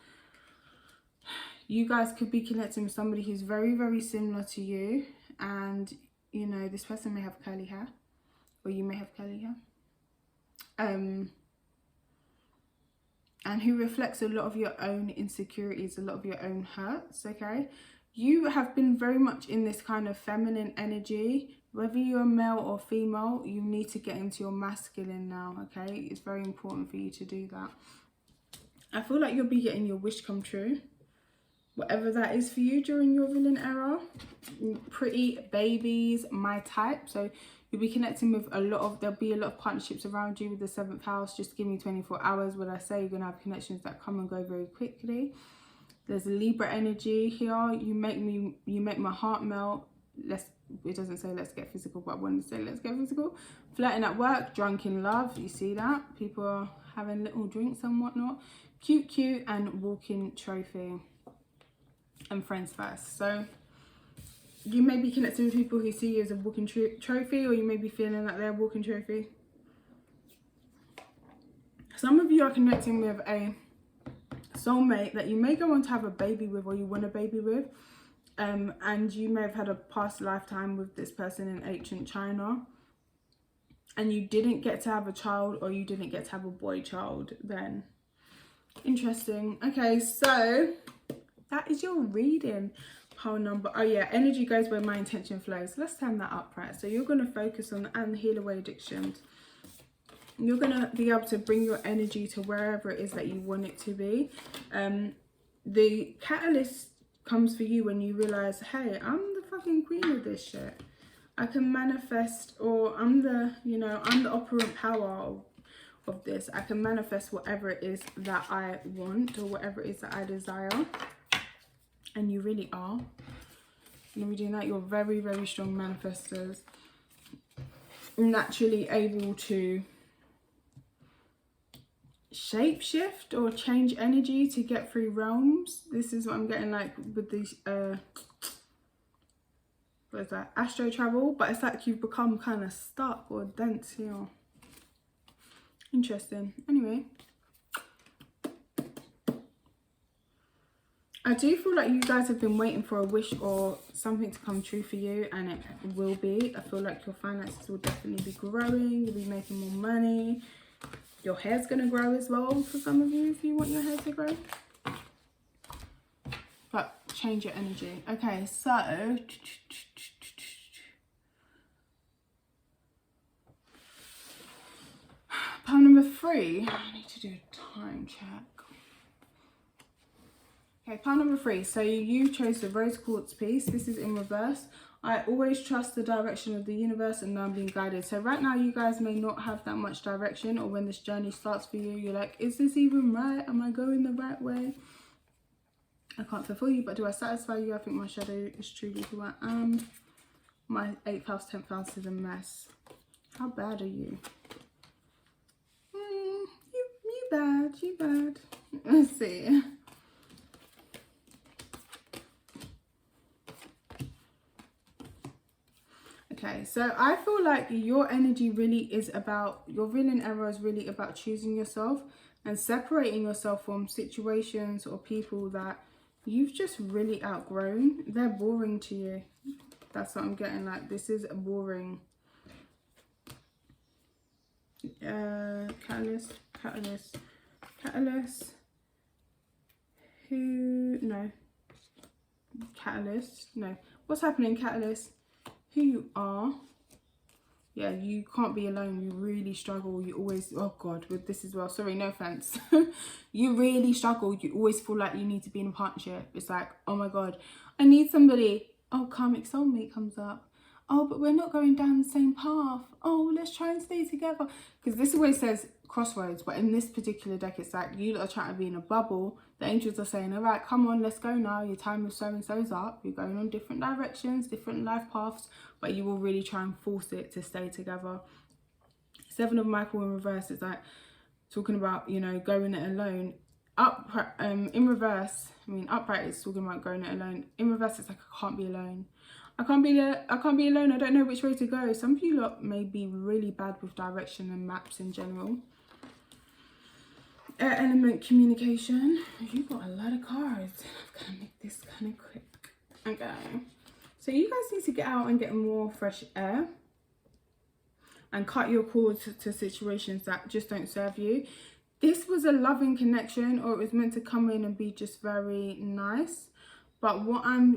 You guys could be connecting with somebody who's very, very similar to you, and you know, this person may have curly hair, or you may have curly hair, and who reflects a lot of your own insecurities, a lot of your own hurts. Okay, you have been very much in this kind of feminine energy. Whether you're male or female, you need to get into your masculine now. Okay, it's very important for you to do that. I feel like you'll be getting your wish come true, whatever that is for you during your villain era. Pretty babies, my type. So you'll be connecting with there'll be a lot of partnerships around you with the 7th house. Just give me 24 hours. What I say, you're gonna have connections that come and go very quickly. There's a Libra energy here. You make my heart melt. It doesn't say let's get physical, but I wanted to say let's get physical. Flirting at work, drunk in love. You see that? People are having little drinks and whatnot. Cute, and walking trophy. And friends first. So you may be connecting with people who see you as a walking trophy, or you may be feeling like they're a walking trophy. Some of you are connecting with a soulmate that you may go on to have a baby with, or you want a baby with. And you may have had a past lifetime with this person in ancient China, and you didn't get to have a child, or you didn't get to have a boy child then. Interesting. Okay, so that is your reading. Pile number, oh yeah, energy goes where my intention flows. Let's turn that up, right? So you're going to focus on and heal away addictions. You're going to be able to bring your energy to wherever it is that you want it to be. The catalyst comes for you when you realize, hey, I'm the fucking queen of this shit. I can manifest, or I'm the operant power of this. I can manifest whatever it is that I want, or whatever it is that I desire. And you really are. And we're doing that. You're very, very strong manifestors. Naturally able to shapeshift or change energy to get through realms. This is what I'm getting like with these what is that, astro travel, but it's like you've become kind of stuck or dense here. Interesting. Anyway, I do feel like you guys have been waiting for a wish or something to come true for you, and it will be. I feel like your finances will definitely be growing. You'll be making more money. Your hair's going to grow as well for some of you if you want your hair to grow. But change your energy. Okay, so pile number 3. I need to do a time check. Okay, pile number 3. So you chose the rose quartz piece. This is in reverse. I always trust the direction of the universe and know I'm being guided. So right now you guys may not have that much direction, or when this journey starts for you, you're like, is this even right? Am I going the right way? I can't fulfill you, but do I satisfy you? I think my shadow is truly who I am. My 8th house, 10th house is a mess. How bad are you? You bad. Let's see. Okay, so I feel like your energy really is about, your villain era is really about choosing yourself and separating yourself from situations or people that you've just really outgrown. They're boring to you. That's what I'm getting, like this is boring. Catalyst. What's happening, Catalyst? Who you are. Yeah, you can't be alone. You really struggle. You always, oh god, with this as well, sorry, no offense. You really struggle. You always feel like you need to be in a partnership. It's like, oh my god, I need somebody. Oh, karmic soulmate comes up. Oh, but we're not going down the same path. Oh, let's try and stay together. Because this always says crossroads, but in this particular deck, it's like you lot are trying to be in a bubble. The angels are saying, all right, come on, let's go now. Your time with so-and-so's up. You're going on different directions, different life paths, but you will really try and force it to stay together. 7 of Michael in reverse is like talking about, you know, going it alone. In reverse, I mean, upright is talking about going it alone. In reverse, it's like, I can't be alone. I can't be alone. I don't know which way to go. Some of you lot may be really bad with direction and maps in general. Air element communication. You got a lot of cards. I'm gonna make this kind of quick. Okay. So you guys need to get out and get more fresh air and cut your cords to situations that just don't serve you. This was a loving connection, or it was meant to come in and be just very nice. But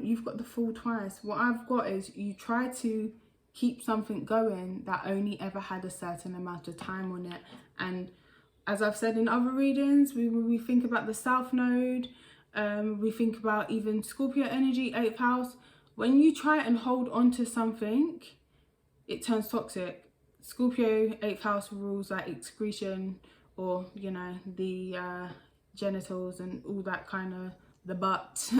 you've got the Fool twice. What I've got is you try to keep something going that only ever had a certain amount of time on it. And as I've said in other readings, we think about the South Node, we think about even Scorpio energy, 8th house. When you try and hold on to something, it turns toxic. Scorpio 8th house rules like excretion, or you know, the genitals and all that kind of, the butt,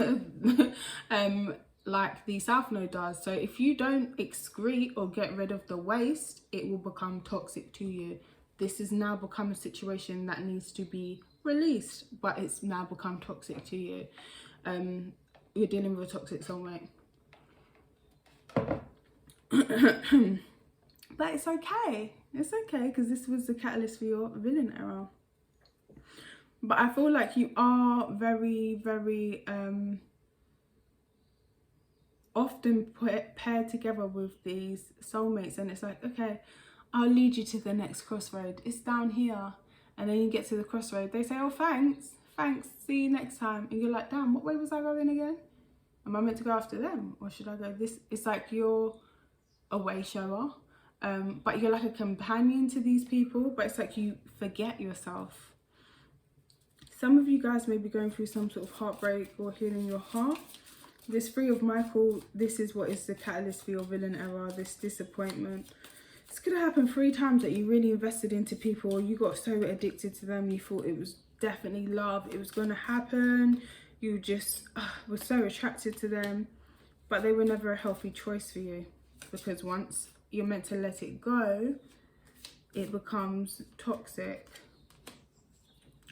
like the South Node does. So if you don't excrete or get rid of the waste, it will become toxic to you. This has now become a situation that needs to be released, but it's now become toxic to you. You're dealing with a toxic soulmate. But it's okay. It's okay, because this was the catalyst for your villain era. But I feel like you are very, very often paired together with these soulmates, and it's like, okay, I'll lead you to the next crossroad. It's down here. And then you get to the crossroad. They say, oh, thanks. See you next time. And you're like, damn, what way was I going again? Am I meant to go after them? Or should I go this? It's like you're a way shower. But you're like a companion to these people. But it's like you forget yourself. Some of you guys may be going through some sort of heartbreak or healing your heart. This Three of Michael, this is what is the catalyst for your villain era, this disappointment. It's going to happen 3 times that you really invested into people, or you got so addicted to them, you thought it was definitely love, it was going to happen. You just were so attracted to them, but they were never a healthy choice for you, because once you're meant to let it go, it becomes toxic.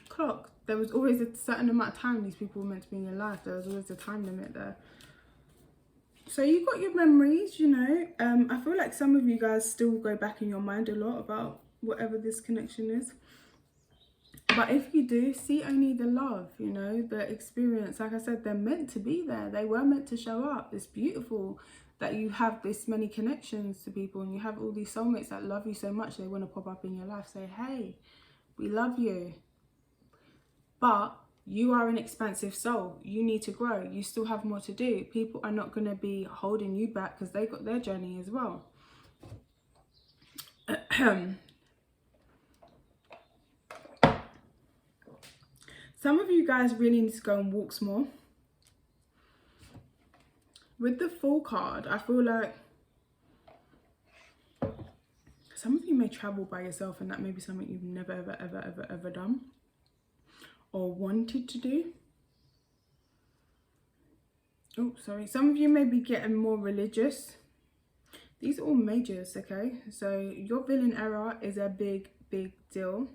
Clock. There was always a certain amount of time these people were meant to be in your life. There was always a time limit there. So you got your memories, you know. I feel like some of you guys still go back in your mind a lot about whatever this connection is. But if you do, see only the love, you know, the experience. Like I said, they're meant to be there. They were meant to show up. It's beautiful that you have this many connections to people, and you have all these soulmates that love you so much. They want to pop up in your life, say, hey, we love you. But you are an expansive soul. You need to grow. You still have more to do. People are not going to be holding you back because they got their journey as well. Some of you guys really need to go on walks more. With the Fool card, I feel like some of you may travel by yourself, and that may be something you've never, ever done or wanted to do. Oh, sorry. Some of you may be getting more religious. These are all majors, okay? So your villain era is a big deal.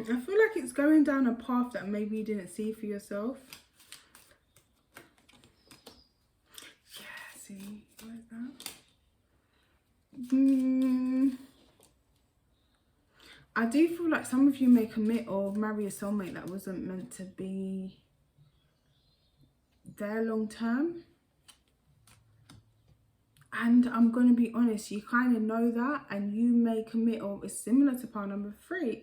I feel like it's going down a path that maybe you didn't see for yourself. Yeah, see, where's that? I do feel like some of you may commit or marry a soulmate that wasn't meant to be there long term. And I'm going to be honest, you kind of know that, and you may commit, or it's similar to pile number 2.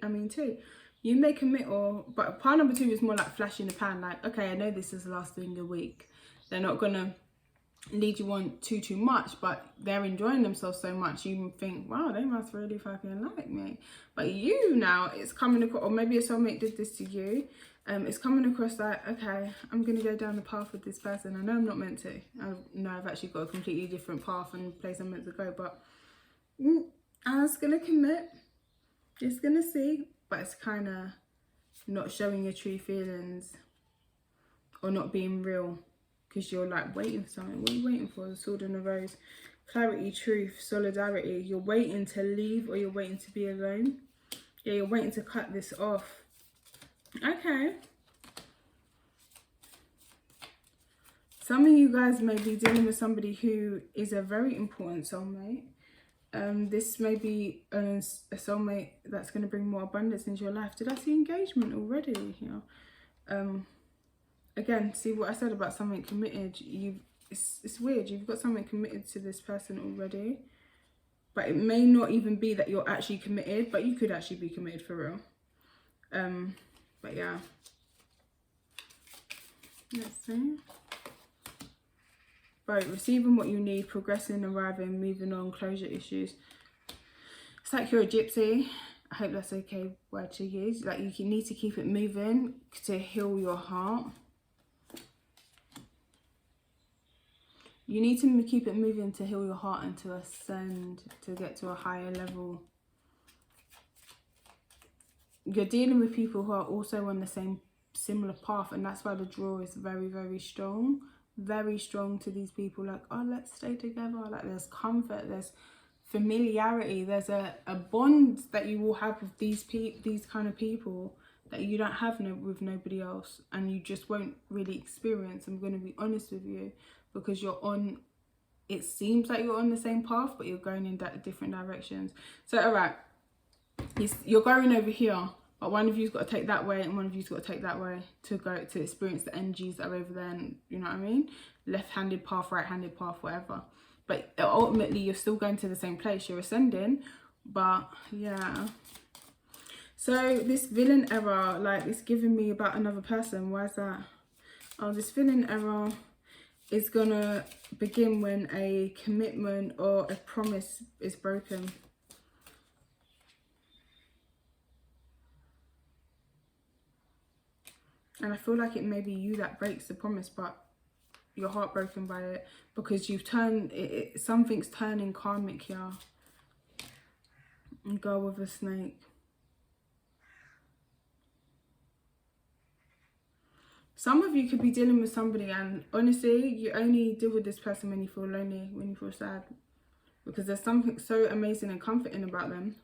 You may commit, but pile number 2 is more like flash in the pan, like, okay, I know this is lasting a week. They're not going to lead you on too much, but they're enjoying themselves so much, you think, wow, they must really fucking like me. But you now, it's coming across, or maybe a soulmate did this to you, it's coming across like, okay, I'm going to go down the path with this person. I know I'm not meant to. I know I've actually got a completely different path and place I'm meant to go, but I was going to commit. Just going to see. But it's kind of not showing your true feelings or not being real, because you're like waiting for something. What are you waiting for? The Sword and the Rose. Clarity, truth, solidarity. You're waiting to leave, or you're waiting to be alone. Yeah, you're waiting to cut this off. Okay. Some of you guys may be dealing with somebody who is a very important soulmate. This may be a soulmate that's going to bring more abundance into your life. Did I see engagement already here? Again, see what I said about something committed. It's weird. You've got something committed to this person already. But it may not even be that you're actually committed, but you could actually be committed for real. But yeah. Let's see. Right, receiving what you need, progressing, arriving, moving on, closure issues. It's like you're a gypsy. I hope that's okay word to use. Like you need to keep it moving to heal your heart. You need to keep it moving to heal your heart and to ascend, to get to a higher level. You're dealing with people who are also on the same similar path, and that's why the draw is very, very strong. Very strong to these people. Like, oh, let's stay together. Like, there's comfort, there's familiarity, there's a bond that you will have with these kind of people that you don't have with nobody else, and you just won't really experience. I'm going to be honest with you, because you're on, it seems like you're on the same path, but you're going in different directions. So all right, you're going over here, but one of you's got to take that way and one of you's got to take that way to go to experience the energies that are over there. And you know what I mean, left-handed path, right-handed path, whatever. But ultimately you're still going to the same place. You're ascending. But yeah, so this villain error, like, it's giving me about another person. Why is that? Oh, this villain error is gonna begin when a commitment or a promise is broken. And I feel like it may be you that breaks the promise, but you're heartbroken by it because you've turned it, something's turning karmic here. And go with a snake. Some of you could be dealing with somebody, and honestly, you only deal with this person when you feel lonely, when you feel sad, because there's something so amazing and comforting about them.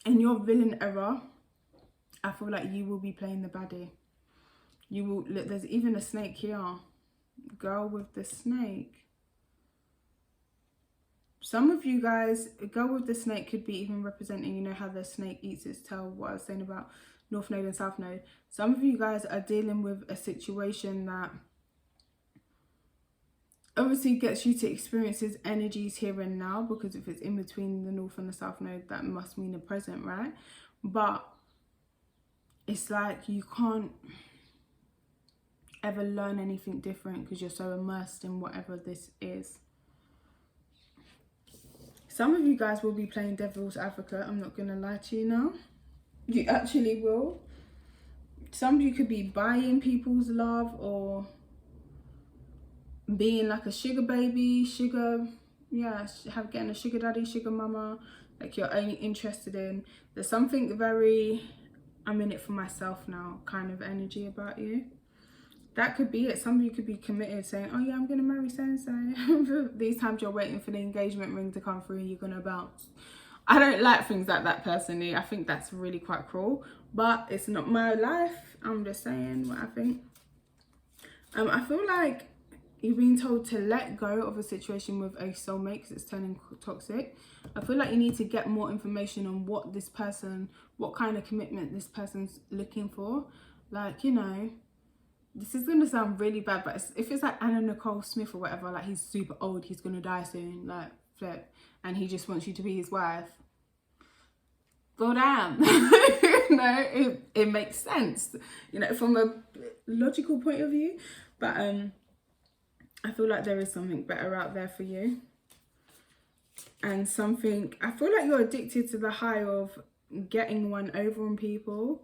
In your villain era, I feel like you will be playing the baddie. You will. There's even a snake here. Girl with the snake. Some of you guys, girl with the snake could be even representing, you know how the snake eats its tail, what I was saying about North Node and South Node. Some of you guys are dealing with a situation that obviously gets you to experience his energies here and now, because if it's in between the North and the South Node, that must mean the present, right? But it's like you can't ever learn anything different because you're so immersed in whatever this is. Some of you guys will be playing devil's advocate. I'm not going to lie to you now. You actually will. Some of you could be buying people's love or being like a sugar baby, getting a sugar daddy, sugar mama, like you're only interested in. There's something very, I'm in it for myself now kind of energy about you. That could be it. Some of you could be committed, saying, oh yeah, I'm going to marry so-and-so. These times you're waiting for the engagement ring to come through and you're going to bounce. I don't like things like that personally. I think that's really quite cruel. But it's not my life. I'm just saying what I think. I feel like you're being told to let go of a situation with a soulmate because it's turning toxic. I feel like you need to get more information on what this person, what kind of commitment this person's looking for. Like, you know, this is going to sound really bad, but if it's like Anna Nicole Smith or whatever, like he's super old, he's going to die soon, like flip, and he just wants you to be his wife. Go down. You know, it makes sense, you know, from a logical point of view. But I feel like there is something better out there for you. And something, I feel like you're addicted to the high of getting one over on people.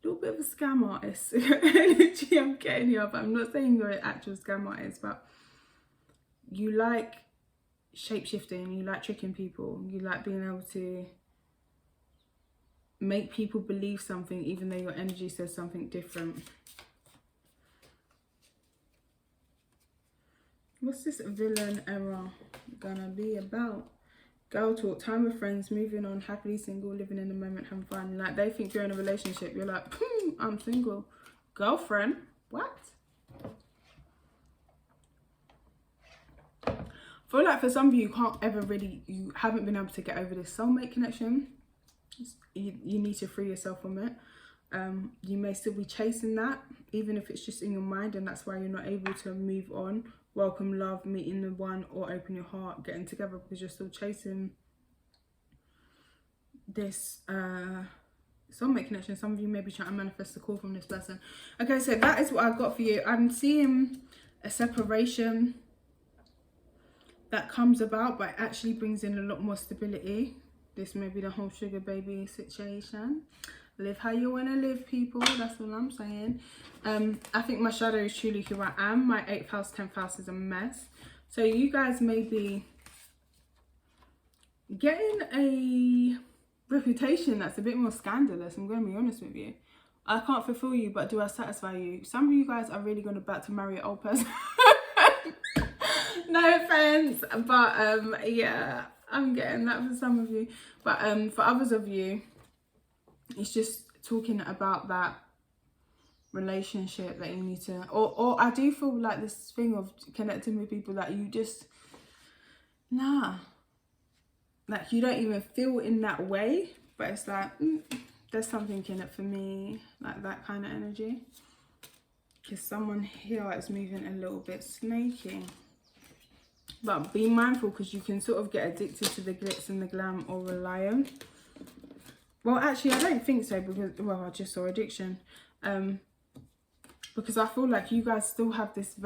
A little bit of a scam artist energy I'm getting here, but I'm not saying you're an actual scam artist, but you like shape-shifting, you like tricking people, you like being able to make people believe something even though your energy says something different. What's this villain error gonna be about? Girl talk, time with friends, moving on, happily single, living in the moment, having fun. Like, they think you're in a relationship. You're like, I'm single. Girlfriend? What? feel like for some of you, you haven't been able to get over this soulmate connection. You need to free yourself from it. You may still be chasing that, even if it's just in your mind, and that's why you're not able to move on, welcome love, meeting the one, or open your heart, getting together, because you're still chasing this soulmate connection. Some of you may be trying to manifest a call from this person. Okay, so that is what I've got for you. I'm seeing a separation that comes about, but actually brings in a lot more stability. This may be the whole sugar baby situation. Live how you want to live, people. That's all I'm saying. I think my shadow is truly who I am. My 8th house, 10th house is a mess. So you guys may be getting a reputation that's a bit more scandalous. I'm going to be honest with you. I can't fulfill you, but do I satisfy you? Some of you guys are really going to about to marry an old person. No offense, but yeah, I'm getting that for some of you. But for others of you, it's just talking about that relationship that you need to, or I do feel like this thing of connecting with people that you just, like you don't even feel in that way, but it's like, there's something in it for me, like that kind of energy. Because someone here is moving a little bit snaky. But be mindful, because you can sort of get addicted to the glitz and the glam, or rely on. Well, actually, I don't think so, because, well, I just saw addiction. Because I feel like you guys still have this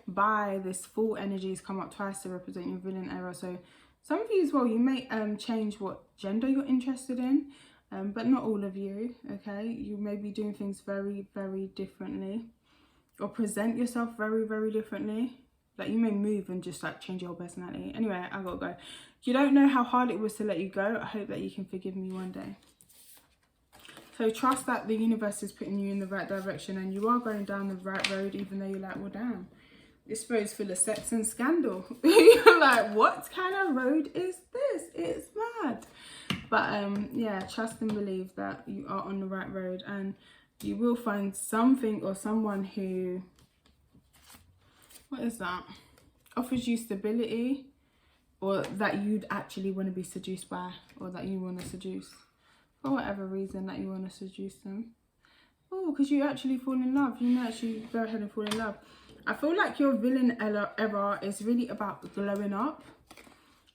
this full energies come up twice to represent your villain era. So some of you as well, you may change what gender you're interested in, but not all of you, okay? You may be doing things very, very differently, or present yourself very, very differently. Like you may move and just like change your whole personality. Anyway, I gotta go. You don't know how hard it was to let you go. I hope that you can forgive me one day. So trust that the universe is putting you in the right direction, and you are going down the right road, even though you're like, well, damn, this road's full of sex and scandal. You're like, what kind of road is this? It's mad. But yeah, trust and believe that you are on the right road, and you will find something or someone who, what is that? Offers you stability, or that you'd actually want to be seduced by, or that you want to seduce. For whatever reason that you want to seduce them. Oh, because you actually fall in love. You may actually go ahead and fall in love. I feel like your villain era is really about glowing up.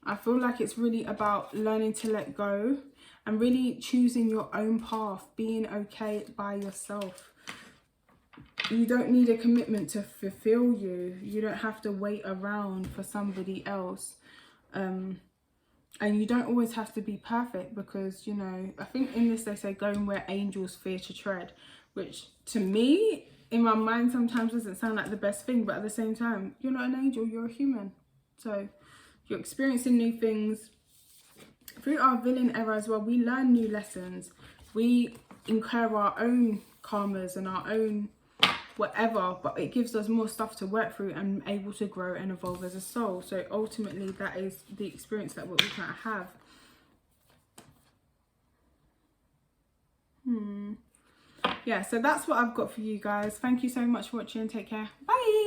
I feel like it's really about learning to let go and really choosing your own path, being okay by yourself. You don't need a commitment to fulfill you. You don't have to wait around for somebody else. And you don't always have to be perfect, because, you know, I think in this they say going where angels fear to tread, which to me, in my mind, sometimes doesn't sound like the best thing, but at the same time, you're not an angel, you're a human. So you're experiencing new things. Through our villain era as well, we learn new lessons. We incur our own karmas and our own whatever, but it gives us more stuff to work through and able to grow and evolve as a soul. So ultimately that is the experience that we're trying to have. Yeah, so that's what I've got for you guys. Thank you so much for watching. Take care. Bye.